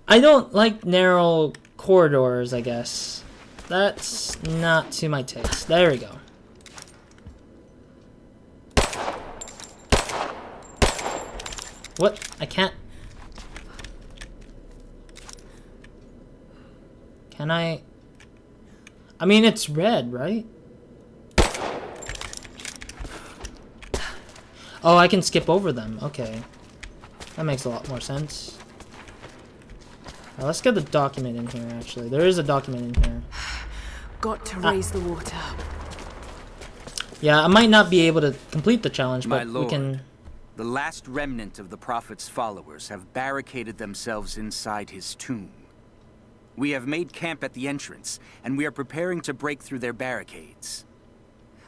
S1: I don't like narrow corridors, I guess. That's not to my taste. There we go. What? I can't... Can I... I mean, it's red, right? Oh, I can skip over them. Okay. That makes a lot more sense. Now, let's get the document in here, actually. There is a document in here.
S5: Got to raise the water.
S1: Yeah, I might not be able to complete the challenge,
S8: My
S1: but
S8: lord,
S1: we can...
S8: the last remnant of the Prophet's followers have barricaded themselves inside his tomb. We have made camp at the entrance, and we are preparing to break through their barricades.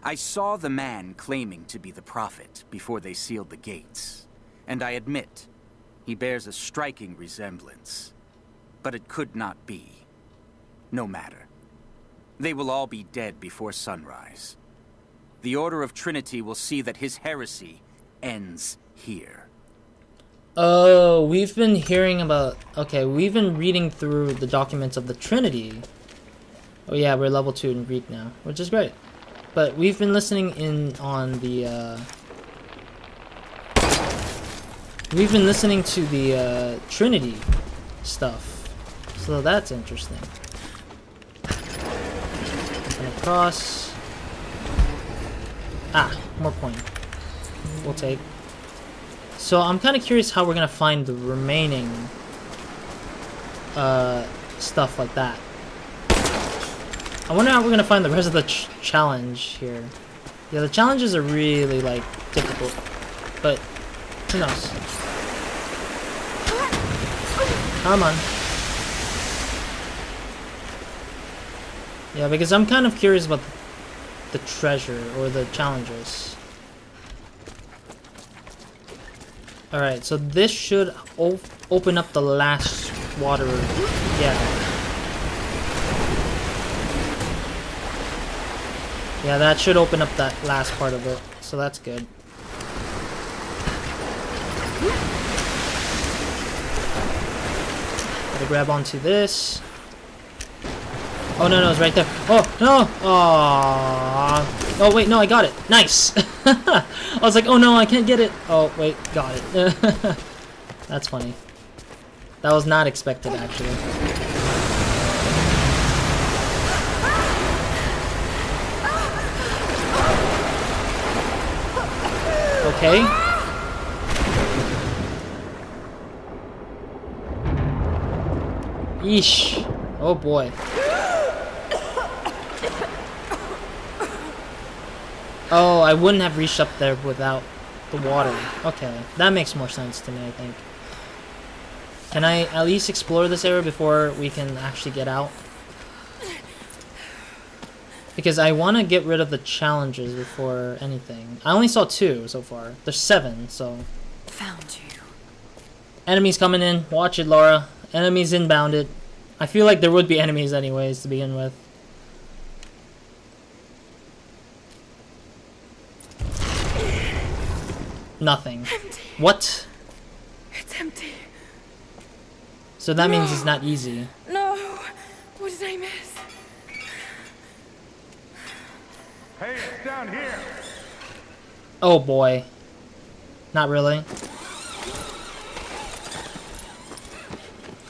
S8: I saw the man claiming to be the Prophet before they sealed the gates, and I admit, he bears a striking resemblance. But it could not be. No matter. They will all be dead before sunrise. The Order of Trinity will see that his heresy ends here.
S1: Oh, we've been hearing about... Okay, we've been reading through the documents of the Trinity. Oh yeah, we're level 2 in Greek now, which is great. But we've been listening in on the... We've been listening to the Trinity stuff. So that's interesting. And across... Ah, more point. We'll take. So I'm kind of curious how we're gonna find the remaining stuff like that. I wonder how we're gonna find the rest of the challenge here. Yeah, the challenges are really like difficult, but who knows? Come on. Yeah, because I'm kind of curious about the treasure or the challenges. Alright, so this should open up the last water. Yeah. Yeah, that should open up that last part of it. So that's good. Gotta grab onto this. Oh no, it's right there. Oh no! Aww. Oh wait, no, I got it. Nice. I was like, oh no, I can't get it. Oh wait, got it. That's funny. That was not expected, actually. Okay. Yeesh. Oh boy. Oh, I wouldn't have reached up there without the water. Okay, that makes more sense to me, I think. Can I at least explore this area before we can actually get out? Because I want to get rid of the challenges before anything. I only saw 2 so far. There's 7, so...
S5: Found you.
S1: Enemies coming in. Watch it, Laura. Enemies inbounded. I feel like there would be enemies anyways to begin with. Nothing.
S5: Empty.
S1: What?
S5: It's empty.
S1: So that means it's not easy.
S5: No. What did I miss?
S3: Hey, it's down here.
S1: Oh boy. Not really.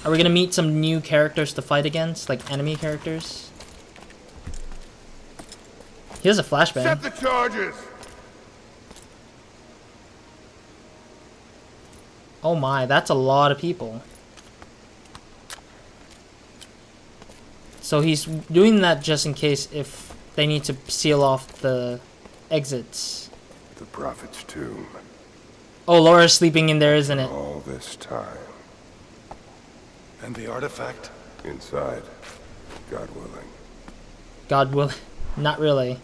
S1: Are we gonna meet some new characters to fight against? Like enemy characters? He has a flashbang.
S3: Set the charges.
S1: Oh my, that's a lot of people. So he's doing that just in case if they need to seal off the exits.
S9: The Prophet's tomb.
S1: Oh, Laura's sleeping in there, isn't it?
S9: All this time.
S3: And the artifact?
S9: Inside. God willing.
S1: God willing. Not really.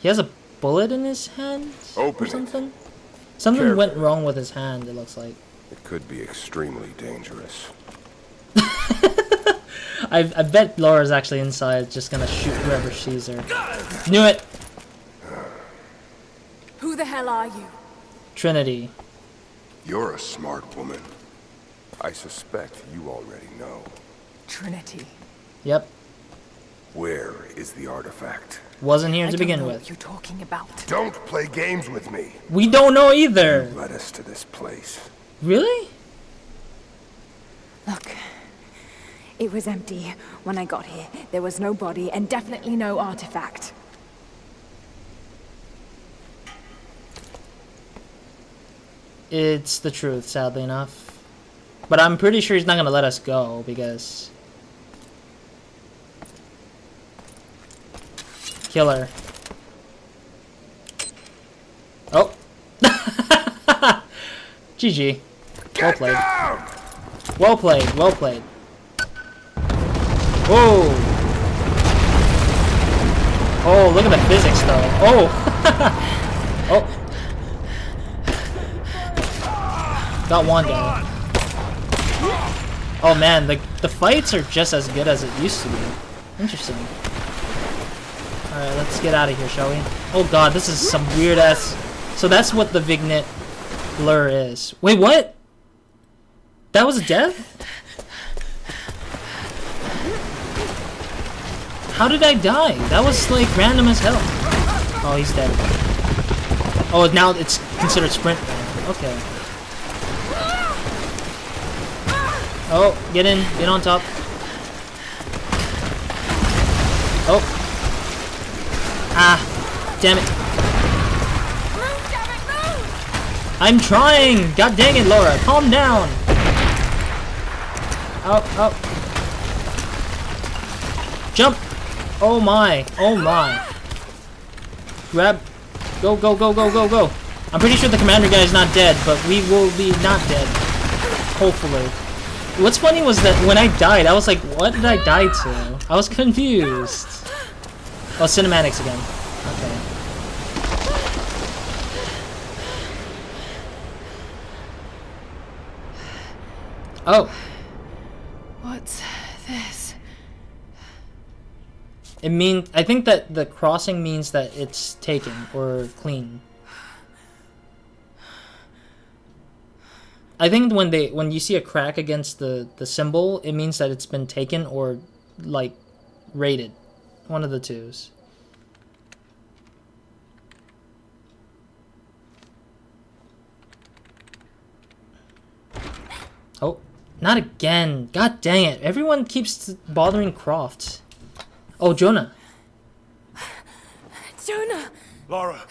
S1: He has a bullet in his hand?
S9: Open
S1: or
S9: it.
S1: something? Something
S9: Careful.
S1: went wrong with his hand, it looks like.
S9: It could be extremely dangerous.
S1: I bet Laura's actually inside, just gonna shoot whoever sees her. Knew it!
S5: Who the hell are you?
S1: Trinity.
S9: You're a smart woman. I suspect you already know.
S5: Trinity.
S1: Yep.
S9: Where is the artifact?
S1: Wasn't here
S5: I
S1: to
S5: don't
S1: begin
S5: know
S1: with.
S5: what you're talking about.
S9: Don't play games with me.
S1: We don't know either!
S9: You led us to this place.
S1: Really?
S5: Look. It was empty when I got here. There was no body and definitely no artifact.
S1: It's the truth, sadly enough. But I'm pretty sure he's not gonna let us go because... Killer. Oh. GG. Well played. Well played, well played. Whoa. Oh, look at the physics though. Oh. Oh. Got one guy. Oh man, the fights are just as good as it used to be. Interesting. Alright, let's get out of here, shall we? Oh god, this is some weird ass... So that's what the Vignet blur is. Wait, what? That was a death? How did I die? That was like random as hell. Oh, he's dead. Oh, now it's considered sprint. Okay. Oh, get in. Get on top. Oh. Ah. Damn it. I'm trying! God dang it, Laura. Calm down. Oh, oh. Jump! Oh my. Oh my. Grab. Go, go, go, go, go, go. I'm pretty sure the commander guy is not dead, but we will be not dead. Hopefully. What's funny was that when I died, I was like, what did I die to? I was confused. Oh, cinematics again. Okay. Oh.
S5: What's this?
S1: It means, I think that the crossing means that it's taken or clean. I think when you see a crack against the symbol, it means that it's been taken or like raided. One of the twos. Oh, not again. God dang it. Everyone keeps bothering Croft. Oh, Jonah.
S5: Jonah!
S3: Lara,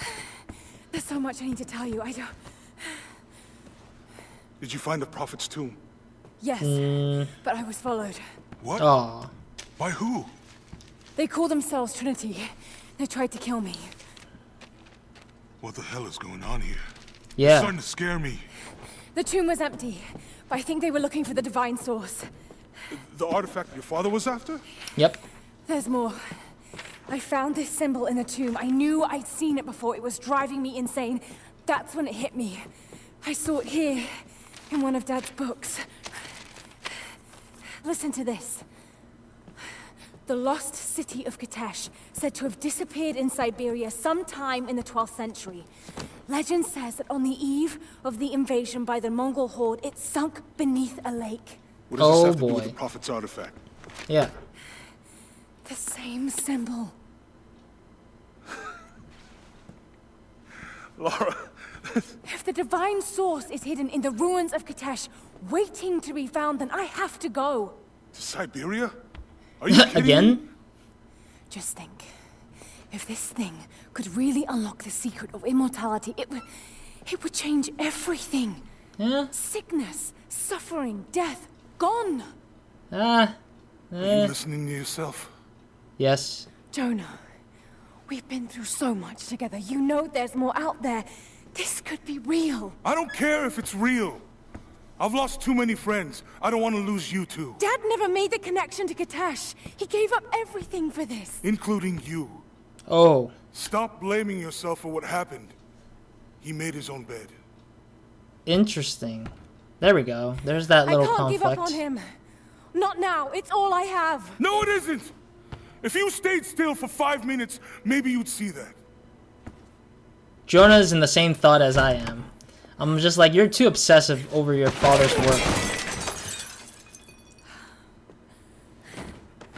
S5: There's so much I need to tell you. I don't...
S3: did you find the Prophet's tomb?
S5: Yes, but I was followed.
S3: What?
S1: Aw.
S3: By who?
S5: They call themselves Trinity. They tried to kill me.
S3: What the hell is going on here? It's
S1: Yeah.
S3: starting to scare me.
S5: The tomb was empty, but I think they were looking for the divine source.
S3: The artifact your father was after?
S1: Yep.
S5: There's more. I found this symbol in the tomb. I knew I'd seen it before. It was driving me insane. That's when it hit me. I saw it here, in one of Dad's books. Listen to this. The lost city of Kitesh, said to have disappeared in Siberia sometime in the 12th century. Legend says that on the eve of the invasion by the Mongol horde, it sunk beneath a lake.
S3: What does this
S1: Oh
S3: have to do with
S1: boy.
S3: the Prophet's artifact?
S1: Yeah.
S5: The same symbol.
S3: Lara,
S5: If the divine source is hidden in the ruins of Kitesh, waiting to be found, then I have to go.
S3: to Siberia? Are you kidding me?
S1: Again?
S5: Just think. If this thing could really unlock the secret of immortality, it would change everything.
S1: Yeah.
S5: Sickness, suffering, death, gone.
S1: Ah.
S3: Are you listening to yourself?
S1: Yes.
S5: Jonah, we've been through so much together. You know there's more out there. This could be real.
S3: I don't care if it's real. I've lost too many friends. I don't want to lose you too.
S5: Dad never made the connection to Kitesh. He gave up everything for this.
S3: Including you.
S1: Oh.
S3: Stop blaming yourself for what happened. He made his own bed.
S1: Interesting. There we go. There's that little
S5: I can't
S1: conflict.
S5: give up on him. Not now. It's all I have.
S3: No, it isn't! If you stayed still for 5 minutes, maybe you'd see that.
S1: Jonah's in the same thought as I am. I'm just like, you're too obsessive over your father's work.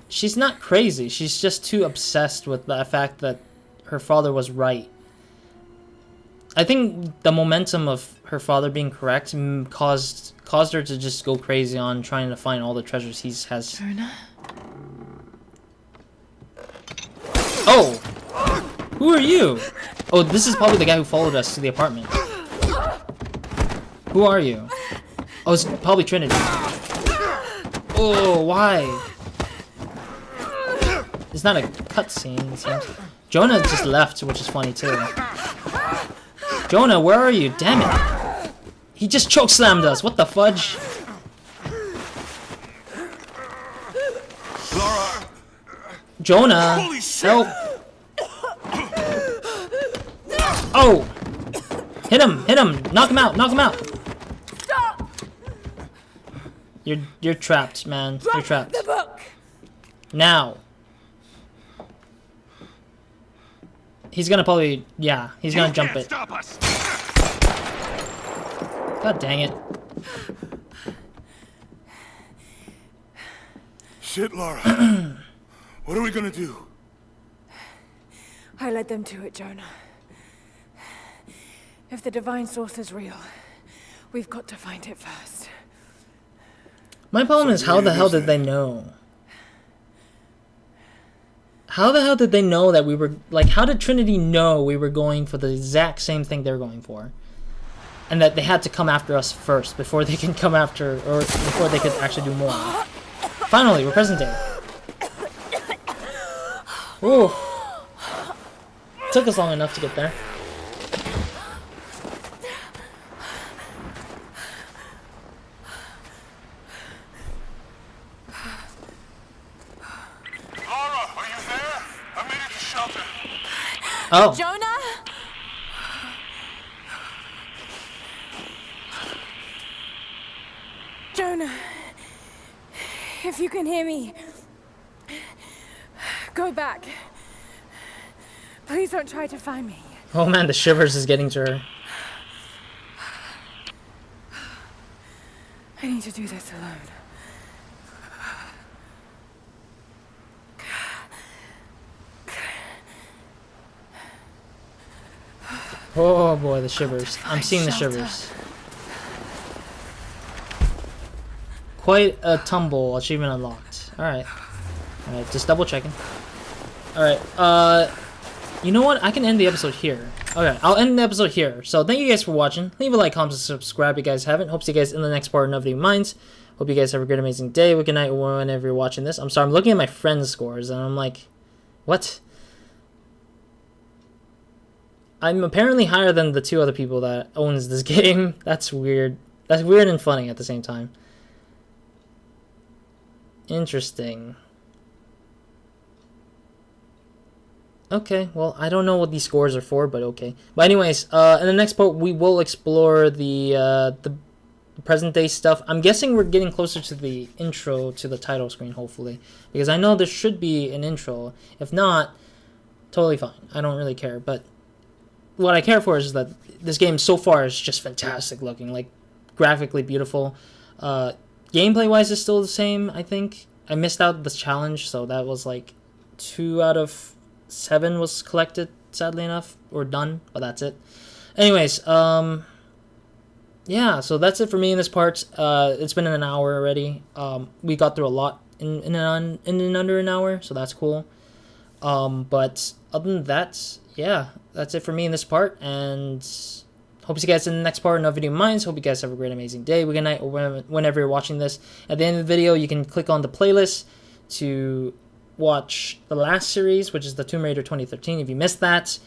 S1: She's not crazy. She's just too obsessed with the fact that her father was right. I think the momentum of her father being correct caused her to just go crazy on trying to find all the treasures he has.
S5: Jonah?
S1: Oh! Who are you? Oh, this is probably the guy who followed us to the apartment. Who are you? Oh, it's probably Trinity. Oh, why? It's not a cutscene, it seems. Jonah just left, which is funny too. Jonah, where are you? Damn it! He just chokeslammed us. What the fudge?
S3: Lara!
S1: Jonah,
S3: Holy shit!
S1: help! Oh! Hit him! Hit him! Knock him out! Knock him out!
S4: Stop!
S1: You're trapped, man. You're trapped.
S4: The book.
S1: Now. He's gonna probably, yeah, he's gonna jump it.
S3: Stop us!
S1: God dang it.
S3: Shit, Lara. What are we gonna do?
S5: I led them to it, Jonah. If the divine source is real, we've got to find it first.
S1: My problem is, how the hell did they know? How the hell did they know that we were, like, how did Trinity know we were going for the exact same thing they're going for? And that they had to come after us first before they can come after, or before they could actually do more. Finally, we're present day. Ooh. Took us long enough to get there.
S3: Lara, are you there? I made it to shelter.
S1: Oh.
S4: Jonah?
S5: Jonah, if you can hear me, go back. Please don't try to find me.
S1: Oh man, the shivers is getting to her.
S5: I need to do this alone.
S1: Oh boy, the shivers. I'm seeing the shivers. Quite a tumble. Achievement unlocked. Alright. Alright, just double checking. Alright, you know what? I can end the episode here. Okay, I'll end the episode here. So thank you guys for watching. Leave a like, comment, subscribe if you guys haven't. Hope to see you guys in the next part of Nobody Minds. Hope you guys have a great, amazing day. Good night whenever you're watching this. I'm sorry, I'm looking at my friends' scores and I'm like, what? I'm apparently higher than the 2 other people that owns this game. That's weird. That's weird and funny at the same time. Interesting. Okay, well, I don't know what these scores are for, but okay. But anyways, in the next part, we will explore the present day stuff. I'm guessing we're getting closer to the intro to the title screen, hopefully. Because I know there should be an intro. If not, totally fine. I don't really care. But what I care for is that this game so far is just fantastic looking. Like, graphically beautiful. Gameplay-wise is still the same, I think. I missed out the challenge, so that was like 2 out of 7 was collected, sadly enough, or done, but that's it. Anyways, yeah, so that's it for me in this part. It's been an hour already. We got through a lot in under an hour, so that's cool. But other than that, yeah, that's it for me in this part, and hope to see you guys in the next part of No Video Minds. Hope you guys have a great, amazing day, good night, or whenever you're watching this. At the end of the video, you can click on the playlist to watch the last series, which is the Tomb Raider 2013. If you missed that,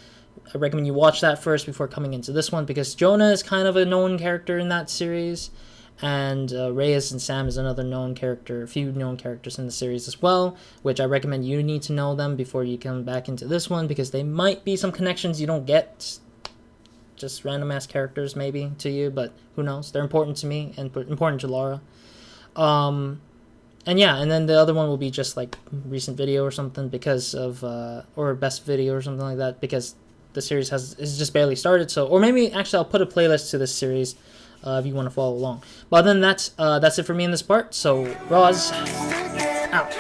S1: I recommend you watch that first before coming into this one, because Jonah is kind of a known character in that series, and Reyes and Sam is another known character, a few known characters in the series as well, which I recommend you need to know them before you come back into this one, because they might be some connections you don't get, just random ass characters maybe to you, but who knows, they're important to me and important to Lara. And yeah, and then the other one will be just like recent video or something, because of or best video or something like that, because the series is just barely started. So, or maybe actually I'll put a playlist to this series if you want to follow along. But then that's it for me in this part. So Roz out.